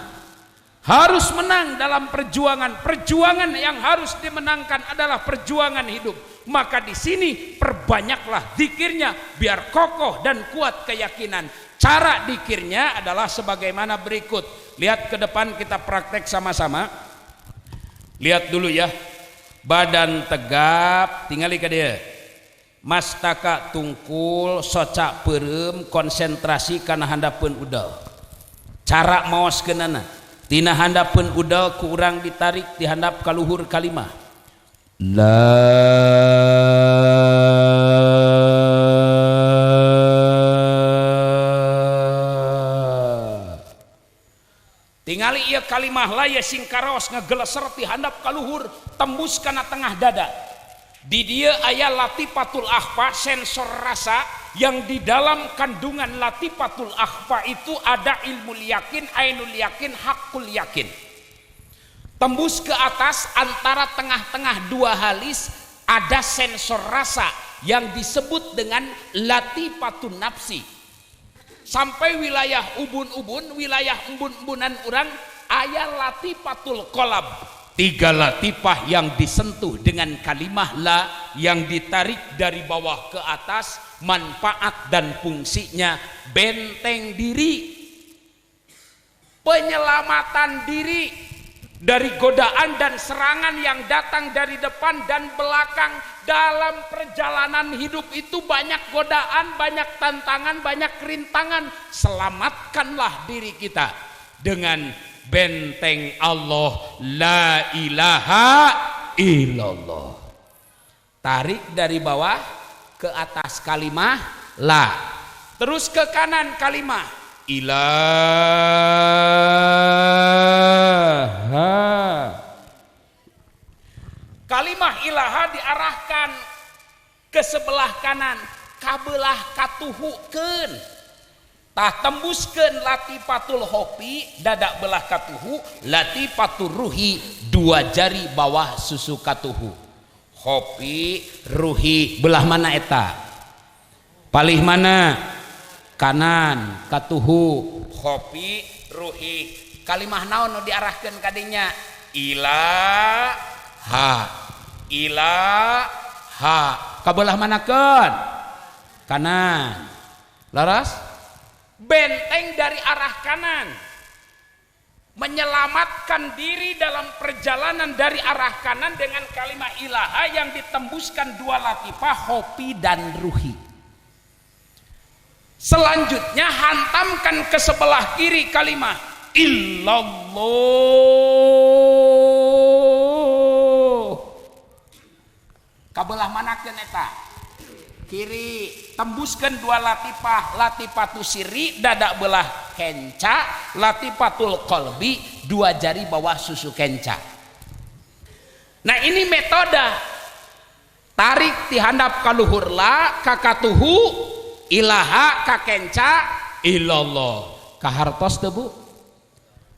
Harus menang dalam perjuangan. Perjuangan yang harus dimenangkan adalah perjuangan hidup. Maka di sini perbanyaklah zikirnya biar kokoh dan kuat keyakinan. Cara zikirnya adalah sebagaimana berikut. Lihat ke depan, kita praktek sama-sama. Lihat dulu ya. Badan tegap, tinggali ke dia. Mastaka tungkul, socak perem, konsentrasi kana handapeun udal. Cara maoskeunana, tina handapeun udal ku urang ditarik di handap kaluhur kalimah. La tingali ieu kalimah laya singkaros ngageleser ti handap kaluhur, tembus kana tengah dada. Di dia aya latifatul akhfa, sensor rasa, yang di dalam kandungan latifatul akhfa itu ada ilmu yakin, ainul yakin, hakul yakin. Tembus ke atas antara tengah-tengah dua halis ada sensor rasa yang disebut dengan latifatun nafsi. Sampai wilayah ubun-ubun, wilayah embun-embunan orang, aya latifatul qalab. 3 latifah yang disentuh dengan kalimah la, yang ditarik dari bawah ke atas, manfaat dan fungsinya benteng diri, penyelamatan diri dari godaan dan serangan yang datang dari depan dan belakang. Dalam perjalanan hidup itu banyak godaan, banyak tantangan, banyak rintangan. Selamatkanlah diri kita dengan benteng Allah, la ilaha illallah. Tarik dari bawah ke atas kalimah la, terus ke kanan kalimah ilaha. Kalimah ilaha diarahkan ke sebelah kanan, kabelah katuhukeun, tah tembuskeun latifatul hopi, dada belah katuhu, latifatul ruhi, 2 jari bawah susu katuhu. Hopi, ruhi, belah mana eta? Palih mana? Kanan, katuhu, hopi, ruhi. Kalimah naon nu diarahkeun kadinya? Ilaha. Ilaha. Kabelah manakeun? Kanan. Laras? Benteng dari arah kanan, menyelamatkan diri dalam perjalanan dari arah kanan dengan kalimat ilaha yang ditembuskan 2 latifah, hopi dan ruhi. Selanjutnya hantamkan ke sebelah kiri kalimat illallah. Kabelah manakeun eta? Kiri, tembuskan 2 latifah, latifatul sirri, dada belah kenca, latifatul qalbi, 2 jari bawah susu kenca. Nah ini metode. Tarik ti handap kaluhur la, kakatuhu, ilaha, kakenca, illallah. Kahartos teu Bu?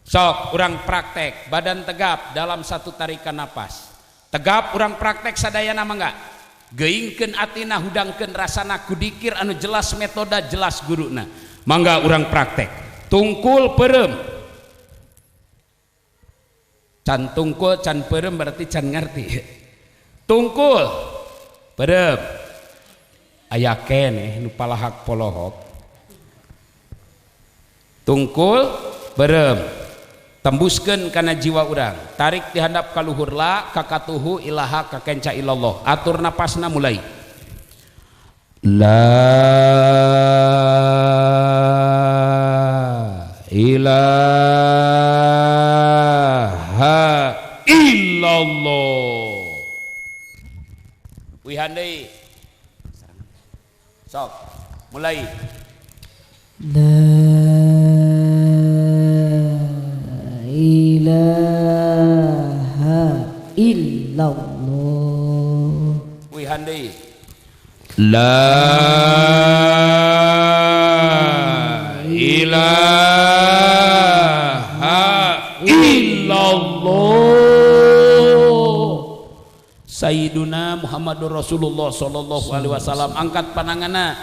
Sok urang praktek, badan tegap dalam 1 tarikan napas. Tegap urang praktek sadayana mangga. Geingkeun atina, hudangkeun rasana, kudikir anu jelas metode, jelas guruna. Mangga urang praktek. Tungkul perem. Can tungkul can perem berarti can ngerti. Tungkul perem. aya keneh nu palahak polohok tungkul berem tembuskeun kana jiwa urang tarik di handap ka luhur la kakatuhu ilaha kakenca ilallah atur napasna mulai la ilaha illallah wihan deui sok mulai La ilaha illallah wihan deui la ilaha illallah Sayyiduna Muhammadur Rasulullah sallallahu alaihi wasallam angkat pandanganna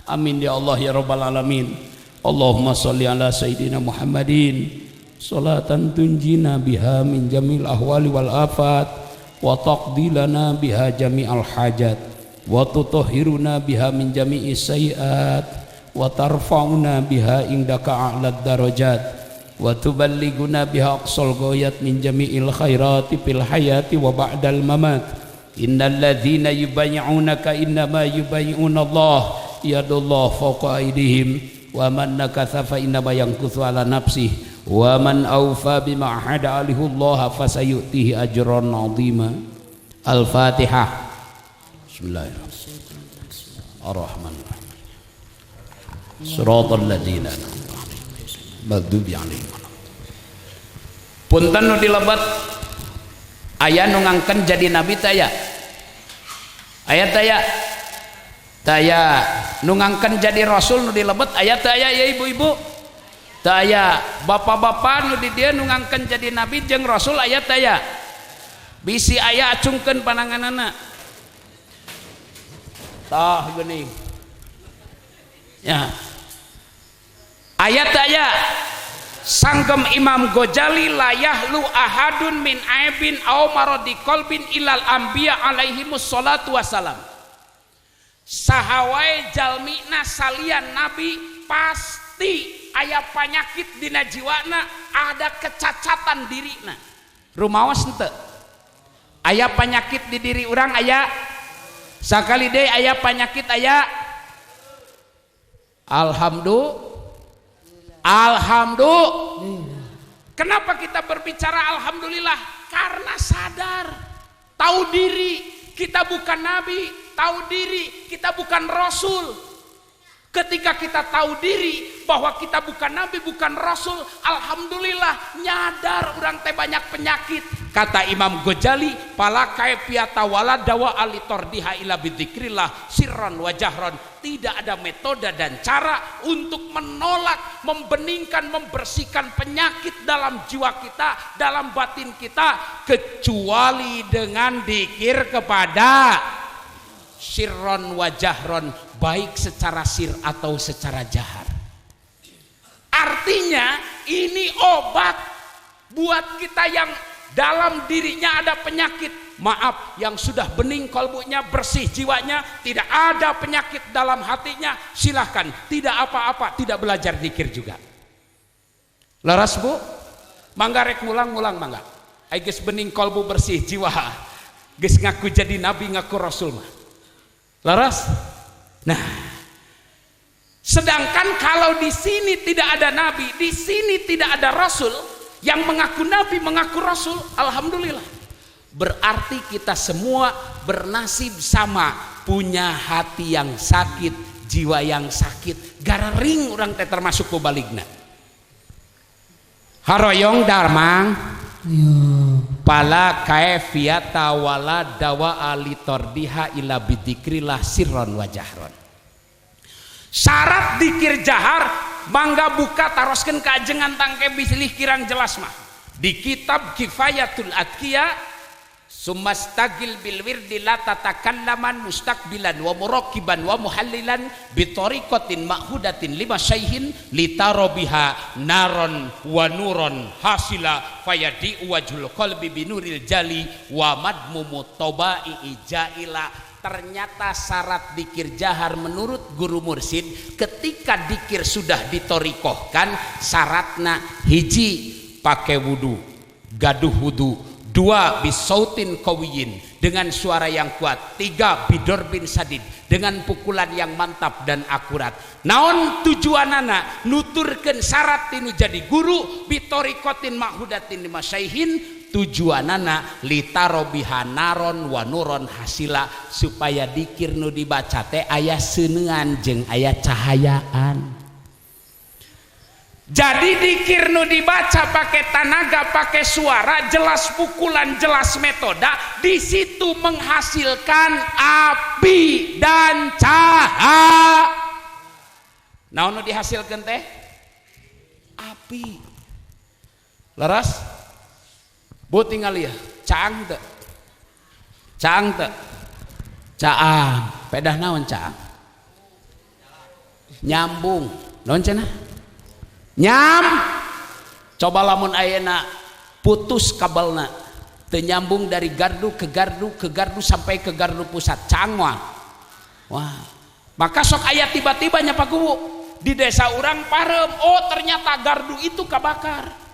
amin ya Allah ya rabbal alamin Allahumma sholli ala sayyidina Muhammadin salatan tunjina biha min jamil ahwali wal afat wa taqdi lana biha jami'al hajat wa tutahhiruna biha min jami'is sayiat wa tarfa'una biha indaka a'lad darajat wa tuballighuna biha aqsal ghayat min jami'il khairati fil hayati wa ba'dal mamat innal ladzina yubayyi'unaka innama yubayyi'una Allah yadullah fawqa aydihim wa man nakatha fa innama yanquthu ala nafsihi wa man awfa bima ahada alihullah fasayutihi ajran 'azima. Al-Fatihah. Bismillahirrahmanirrahim. Shiratal ladzina maghdubi 'alaihim. Punten nu dilebet aya nu ngangken jadi nabi taya. Aya taya. Taya nu ngangken jadi rasul nu dilebet aya taya ya ibu-ibu. Taya bapak-bapak nu di dia nu ngangken jadi nabi jeung rasul aya taya. Bisi aya acungkeun pananganana. Tah geuning. Ya. Ayat aya Sanggem Imam Ghazali layahlu ahadun min aibin aw maradi qalbin ilal anbiya alaihimus salatu wassalam. Sahawae jalmina salian nabi pasti aya panyakit dina jiwana, ada kecacatan dirina. Rumaos henteu? Aya panyakit di diri urang aya. Sakali deui aya panyakit aya. Alhamdulillah. Kenapa kita berbicara alhamdulillah? Karena sadar, tahu diri kita bukan nabi, tahu diri kita bukan rasul. Ketika kita tahu diri bahwa kita bukan nabi, bukan rasul, alhamdulillah nyadar orang teh banyak penyakit. Kata Imam Ghazali, pala kaifiata wala dawa alitordiha ila bidzikrillah sirran wa jahron. Tidak ada metode dan cara untuk menolak, membeningkan, membersihkan penyakit dalam jiwa kita, dalam batin kita, kecuali dengan dzikir kepada sirron wa jahron, baik secara sir atau secara jahar. Artinya ini obat buat kita yang dalam dirinya ada penyakit. Maaf, yang sudah bening kalbunya, bersih jiwanya, tidak ada penyakit dalam hatinya, silahkan, tidak apa-apa, tidak belajar zikir juga. Laras bu, mangga rek ngulang-ngulang mangga. Ai geus bening kalbu, bersih jiwa, geus ngaku jadi nabi, ngaku rasul mah. Laras. Nah, sedangkan kalau di sini tidak ada nabi, di sini tidak ada rasul yang mengaku nabi, mengaku rasul, alhamdulillah. Berarti kita semua bernasib sama, punya hati yang sakit, jiwa yang sakit, garering orang teh termasuk kubaligna. Haroyong darmang pala kaifiyata wala dawa alitordiha ila bidzikrillah sirron wa jahron. Syarat dikir jahar mangga buka taroskeun kajengan tangke bislih kirang jelas mah di kitab Kifayatul Atqiya. Sumastagil bil wirdi la tatakallaman mustaqbilan wa muraqiban wa muhallilan bi tariqatin ma'hudatin lima syaihin litarobiha naron wa nuron hasila fayadi wajhul qalbi binuril jali wa madmumu tobai ijaila ternyata syarat dikir jahar menurut guru mursyid ketika dikir sudah ditorikohkan syaratna hiji pakai wudu, gaduh wudu, 2 bisautin qawiyin dengan suara yang kuat, 3 bidorbin sadid dengan pukulan yang mantap dan akurat. Naon tujuanana nuturkeun syarat tinu jadi guru bitorikotin ma'hudatin limasyaihin, tujuanana litarobiha naron wa nuron hasila supaya dikir nu dibaca teh aya seuneuan jeung aya cahayaan. Jadi dikir nu dibaca pakai tanaga, pakai suara, jelas pukulan, jelas metoda, di situ menghasilkan api dan cahaya. Naon nu dihasilkeun teh? Api. Leres? Bu tinggal ya, caang teu? Caang teu? Caang. Pedah naon caang? Nyambung. Naon cenah? Coba lamun ayeuna putus kabelna teu nyambung dari gardu ke gardu sampai ke gardu pusat cangwang. Wah, maka sok aya tiba-tiba nya Pak Guru di desa urang parem, oh ternyata gardu itu kabakar.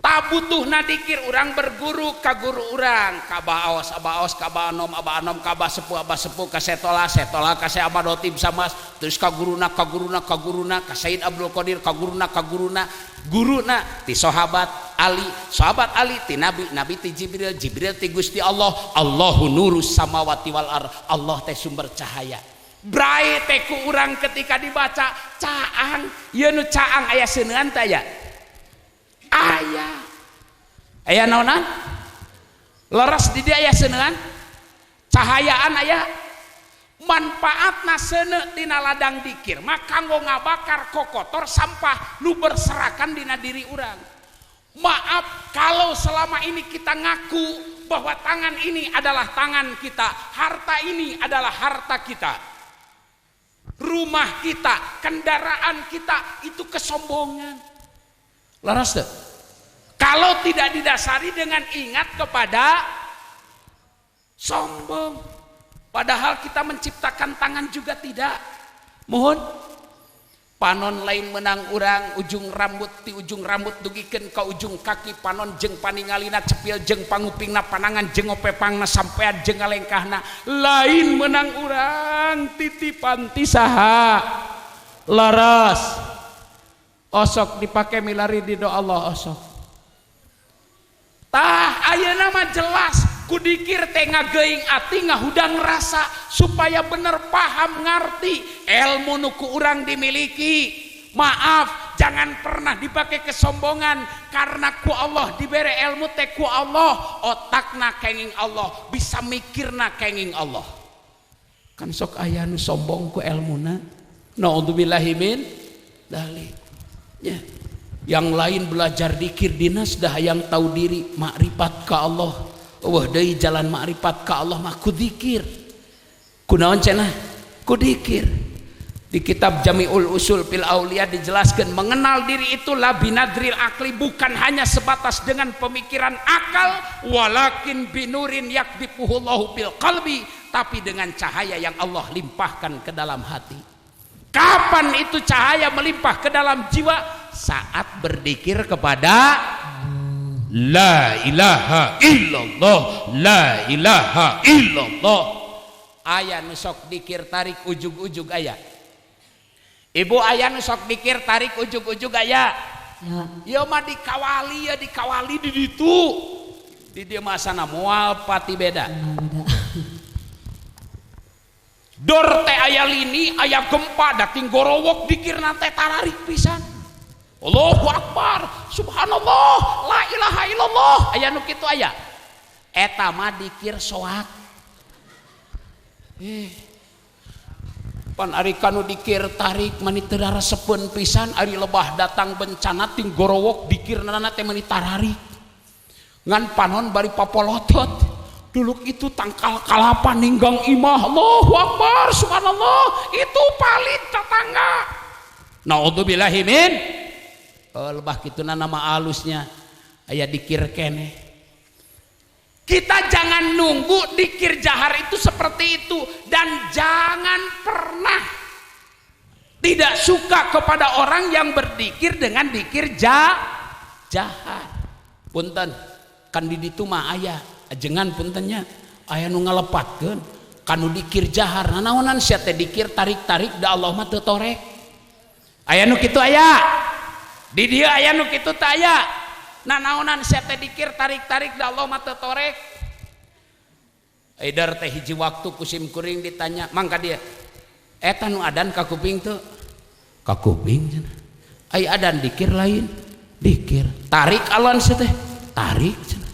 Tak butuh nadikir urang berguru ka guru urang, ka baos abaos, ka banom abanom, ka sepuh ka setola ka Syekh Ahmad Khotib Samas, terus ka guruna ka Sayyid Abdul Qadir ka guruna ti sahabat Ali ti nabi ti Jibril ti Gusti Allah. Allahu nurus samawati wal ard, Allah teh sumber cahaya. Brai teh ku urang ketika dibaca caang, ieu nu caang aya seuneuan teh aya. Aya naonan leres di dia aya seuneuan cahayaan aya manfaatna seuneu tina ladang dikir mah kanggo ngabakar kokotor sampah nu berserakan dina diri urang. Maaf kalau selama ini kita ngaku bahwa tangan ini adalah tangan kita, harta ini adalah harta kita, rumah kita, kendaraan kita, itu kesombongan. Laras deh. Kalau tidak didasari dengan ingat kepada sombong, padahal kita menciptakan tangan juga tidak. Mohon panon lain menang urang ujung rambut ti ujung rambut dugikeun ka ujung kaki panon jeung paningalina cepil jeung pangupingna panangan jeung opepangna sampean jeung ngalengkahna lain menang urang titipan ti saha. Laras osok dipakai milari di doa Allah osok. Tah ayeuna mah jelas kudikir teh ngageuing ati ngahudang rasa supaya bener paham ngarti ilmu nu ku urang dimiliki. Maaf, jangan pernah dipakai kesombongan karena ku Allah dibere ilmu teh ku Allah, otakna kenging Allah, bisa mikirna kenging Allah. Kan sok aya nu sombong ku ilmuna. Naudzubillahi min dzalik. Ya. Yang lain belajar dikir dinas dah yang tahu diri makrifat ka Allah. Wah deui jalan makrifat ka Allah mah ku dzikir. Kunaon cenah? Ku dzikir. Di kitab Jami'ul Usul fil Auliya dijelaskan mengenal diri itu la binadril akli, bukan hanya sebatas dengan pemikiran akal, walakin binurin yakdifuhullahu bil qalbi, tapi dengan cahaya yang Allah limpahkan ke dalam hati. Kapan itu cahaya melimpah ke dalam jiwa? Saat berzikir kepada la ilaha illallah, la ilaha illallah. Aya nu sok dikir tarik ujug-ujug aya. Ibu aya nu sok dikir tarik ujug-ujug aya. Ya mah dikawali di ditu. Di dieu mah asana moal pati beda. Dor teh aya lini, aya gempa, dating gorowok dikirna teh tararik pisan. Allahu Akbar, subhanallah, la ilaha illallah. Aya nu kitu aya. Eta mah dikir soak. Pan ari kanu dikir tarik mani teu raresepeun pisan, ari lebah datang bencana ting gorowok dikirna teh mani tararik. Ngan panon bari papolotot. Dulu itu tangkal kalapa ninggang imah. Allahu Akbar, subhanallah, itu palit tetangga. Naudzubillahi min lebah kituna nama alusnya aya dikir keneh. Kita jangan nunggu dikir jahar itu seperti itu, dan jangan pernah tidak suka kepada orang yang berdikir dengan dikir jahar. Punten, kan di ditu mah aya ajengan puntennya, aya nu ngalepatkeun kanu dikir jahar. Naonan sia teh dikir tarik-tarik da Allah mah teu torek. Aya nu kitu aya. Di dieu aya nu kitu teh aya. Naonan sia teh dikir tarik-tarik da Allah mah teu torek. Aidar teh hiji waktu kusim kuring ditanya, mangka dia eta nu adan ka kuping teu? Ka kuping cenah. Ai adan dikir lain, dikir. Tarik alon sia teh, tarik cenah.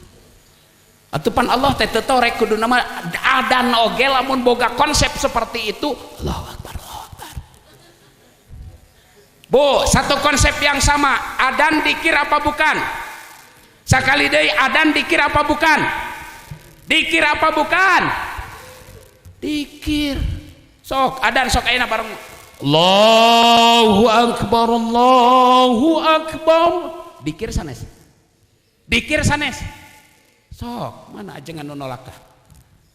Atupan Allah teh teu torek kudu nama adan oge lamun boga konsep seperti itu. Allahu Akbar, Allahu Akbar. Bu, satu konsep yang sama, adan dikir apa bukan? Sakali deui adan dikir apa bukan? Dikir apa bukan? Dikir. Sok adan sok ayeuna bareng. Allahu Akbar, Allahu Akbar. Dikir sanes. Dikir sanes. Sok mana ajengan nu nolak tah?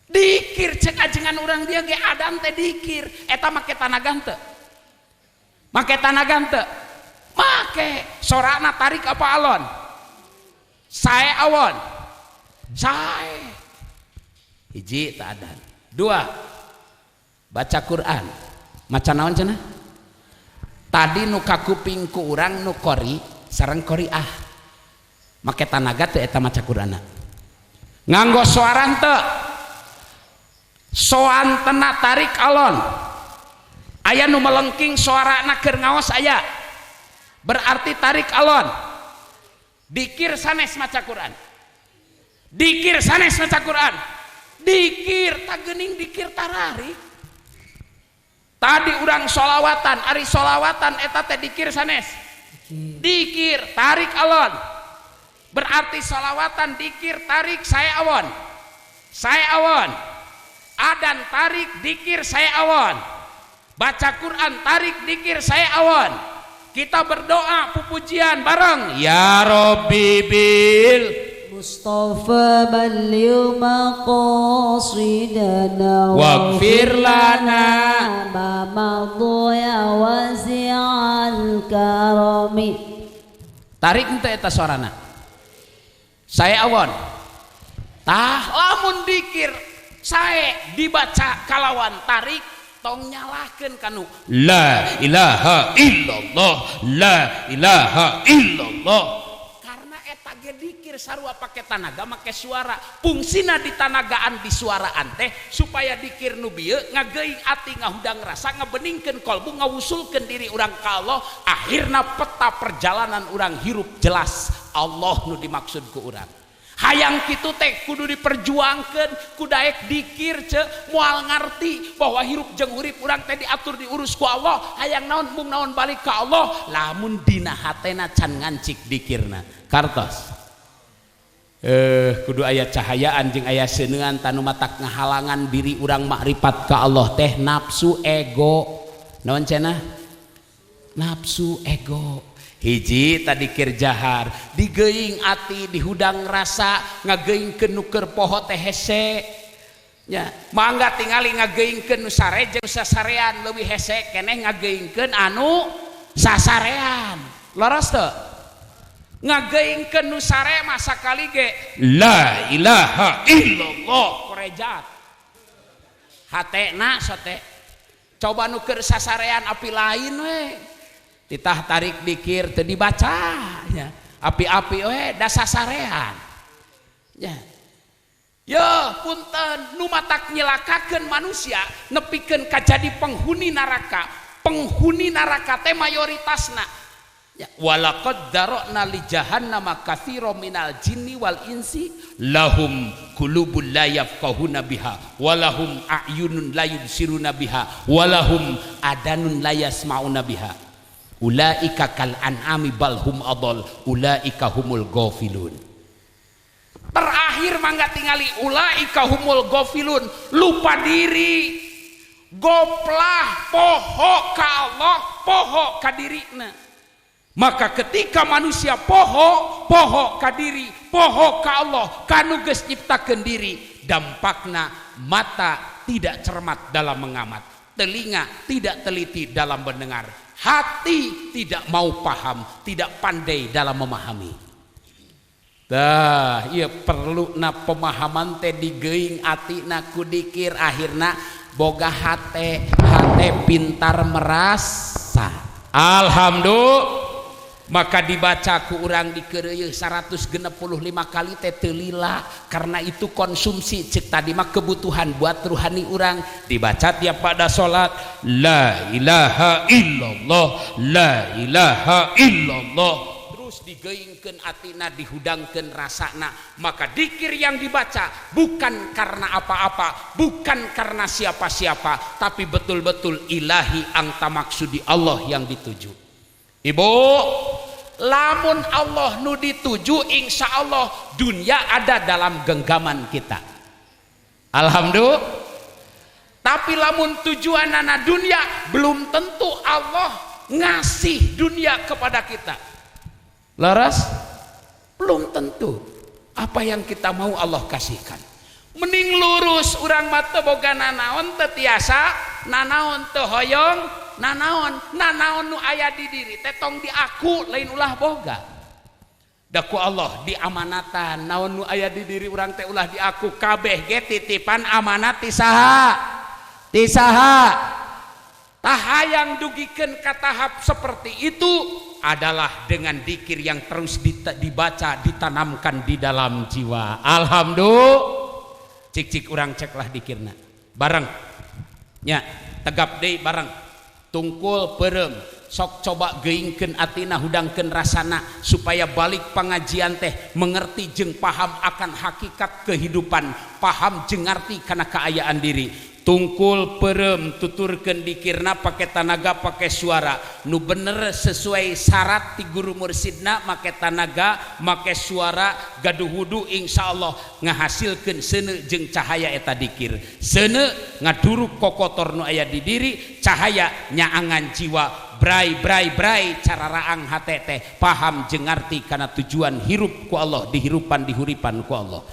Dikir cek ajengan urang dia ge adan teh dikir. Eta make tanagan teu? Make tanagan teu? Make. Sorana tarik apa alon? Sae awon. Sae. Hiji tak adan. Dua, baca Quran. Maca naon cenah? Tadi nu kakuping ku urang nu qori sareng qoriah. Make tanaga teu eta maca Qur'ana. Nganggo soaran teu. Soan tena tarik alon. Aya nu melengking suarana keur ngaos aya. Berarti tarik alon. Dikir sanes maca Quran. Dikir sanes maca Quran. Dikir tak geuning dikir tarari. Tadi urang solawatan, ari solawatan eta teh dikir sanes. Dikir tarik alon. Berarti solawatan dikir tarik saya awon. Saya awon. Adan tarik dikir saya awon. Baca Quran tarik dikir saya awon. Kita berdoa pupujian bareng. Ya Rabbi bil Mustafa balligh maqasidana waghfir lana ma madhu ya wasi'al karami. Tarik henteu eta suarana. Saya awon. Tah lamun dikir sae dibaca kalawan tarik tong nyalahkeun kanu la ilaha illallah, la ilaha illallah. Dikir sarua pake tanaga make suara, fungsina di tanagaan di suaraan teh supaya dikir nu bieu ngageuing ati ngahudang rasa ngabeningkeun kolbu ngawusulkeun diri urang ka Allah, akhirna peta perjalanan urang hirup jelas Allah nu dimaksud ku urang. Hayang kitu teh kudu diperjuangkeun ku daek dikir ce moal ngarti bahwa hirup jeung urip urang teh diatur diurus ku Allah. Hayang naon mung naon balik ka Allah, lamun dina hatena can ngancik dikirna kartos. Kudu aya cahayaan jeung aya seuneuan tanu matak ngahalangan diri urang makrifat ka Allah teh nafsu ego. Naon cenah? Nafsu ego. Hiji tadi dikir jahar, digeuing ati, dihudang rasa, ngageuingkeun nu keur poho teh hese. Nya, mangga tingali ngageuingkeun nu sare jeung sasarean leuwih hese keneh ngageuingkeun anu sasarean. Leres teu? Ngageuingkeun nu sare mah sakali ge la ilaha illallah korejat. Hatena sote. Coba nu keur sasarean api lain we. Titah tarik dikir teu dibaca ya. Api-api we da sasarean. Ya. Ya punten nu matak nyelakakeun manusia nepikeun ka jadi penghuni neraka. Penghuni neraka teh mayoritasna. Ya, walaqad darokna li jahannama katsiran minal jinni wal insi lahum qulubun la yafqahuna biha walahum a'yunun la yubsiruna biha walahum adanun la yasmauna biha ulaika kal an'ami bal hum adall ulaika humul ghafilun. Terakhir mangga tingali ulaika humul ghafilun, lupa diri, goplah, poho ka Allah, poho ka dirina. Maka ketika manusia poho ka diri, poho ka Allah kanu geus nyiptakeun diri. Dampakna mata tidak cermat dalam mengamat, telinga tidak teliti dalam mendengar, hati tidak mau paham, tidak pandai dalam memahami. Dah, iya perlu na pemahaman teh digeuing atina ku dikir, akhirna boga hate pintar merasa. Alhamdulillah. Maka dibaca ku urang dikeureuy 165 kali teh teu lila, karena itu konsumsi cek tadi mah kebutuhan buat ruhani urang. Dibaca tiap pada salat la ilaha illallah, la ilaha illallah, terus digeuingkeun atina, dihudangkeun rasana. Maka dikir yang dibaca bukan karena apa-apa, bukan karena siapa-siapa, tapi betul-betul ilahi anta maksudi Allah yang dituju. Ibu, lamun Allah nu dituju, insya Allah dunia ada dalam genggaman kita. Alhamdulillah. Tapi lamun tujuan anak dunia, belum tentu Allah ngasih dunia kepada kita. Laras? Belum tentu apa yang kita mau Allah kasihkan. Mending lurus urang mata boga nanaon teu tiasa, nanaon teu hoyong, nanaon nu aya di diri teh tong diaku lain ulah boga. Da ku Allah diamanatan naon nu aya di diri urang teh ulah diaku, kabeh ge titipan amanat ti saha? Ti saha? Tah hayang dugikeun ka tahap seperti itu adalah dengan dikir yang terus dibaca, ditanamkan di dalam jiwa. Alhamdulillah. Cik urang ceklah dikirna bareng nya tegap deui bareng, tungkul perem sok coba geuingkeun atina, hudangkeun rasana supaya balik pengajian teh mengerti jeung paham akan hakikat kehidupan, paham jeung ngarti kana kaayaan diri. Tungkul perem tuturkeun dikirna pake tanaga, pake suara nu bener sesuai syarat ti guru mursidna, make tanaga, make suara, gaduh wudu, insyaallah ngahasilkeun seuneu jeung cahaya eta dikir. Seuneu ngaduruk kokotor nu aya di diri, cahaya nyaangan jiwa, brai cara raang hate teh paham jeung ngarti kana tujuan hirup ku Allah, dihirupan dihuripan ku Allah.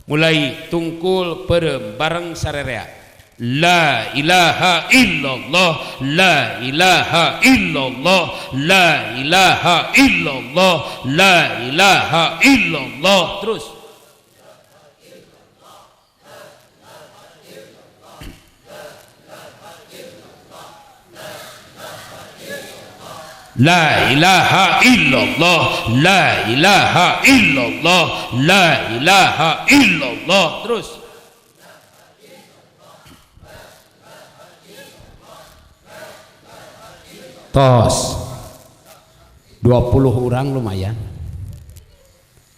Mulai tungkul perem bareng sarerea. La ilaha illallah, la ilaha illallah, la ilaha illallah, la ilaha illallah. Terus la ilaha illallah, la ilaha illallah, la ilaha illallah. Terus tos 20 orang lumayan.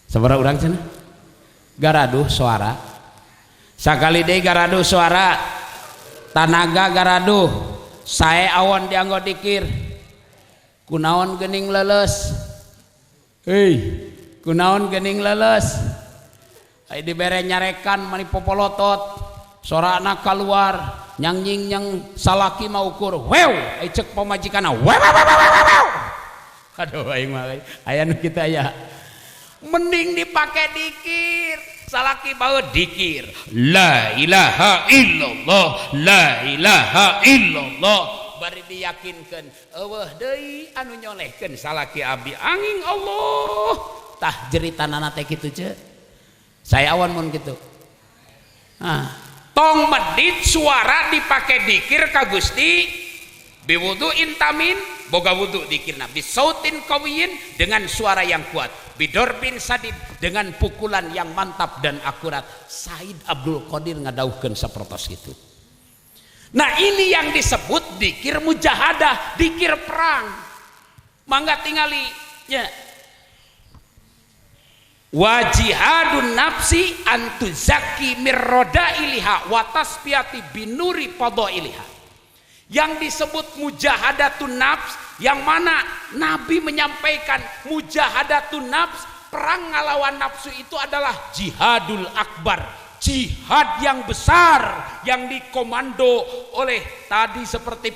Sabaraha urang cenah? Garaduh suara. Sakali deui garaduh suara, tanaga garaduh, sae awon dianggo dikir. Kunaon geuning leuleus? Kunaon geuning leuleus? Ai dibere nyarekan mani popolotot, sorana keluar. Nyang salaki mau ukur wew, ai cek pamajikanna wew. Aduh aing mah aya nu kitu aya. Mending dipake dikir, salaki bae dikir. La ilaha illallah, la ilaha illallah. Bari diyakinkeun, eueuh deui anu nyolehkeun salaki abdi angin Allah. Tah jeritanana teh kitu ce. Saya awan mun kitu. Tong medit suara dipake dikir ka Gusti, biwuduin tamin boga wudu dikirna, bisautin qawiyin dengan suara yang kuat, bidorbin sadid dengan pukulan yang mantap dan akurat. Said Abdul Qadir ngadauhkeun sapertos itu. Nah ini yang disebut dikir mujahadah, dikir perang. Mangga tingali nya. Wa jihadun nafsi antuzaki mirroda iliha watas piati binuri podo iliha. Yang disebut mujahadatun nafs, yang mana Nabi menyampaikan mujahadatun nafs, perang ngalawan nafsu itu adalah jihadul akbar, jihad yang besar yang dikomando oleh tadi seperti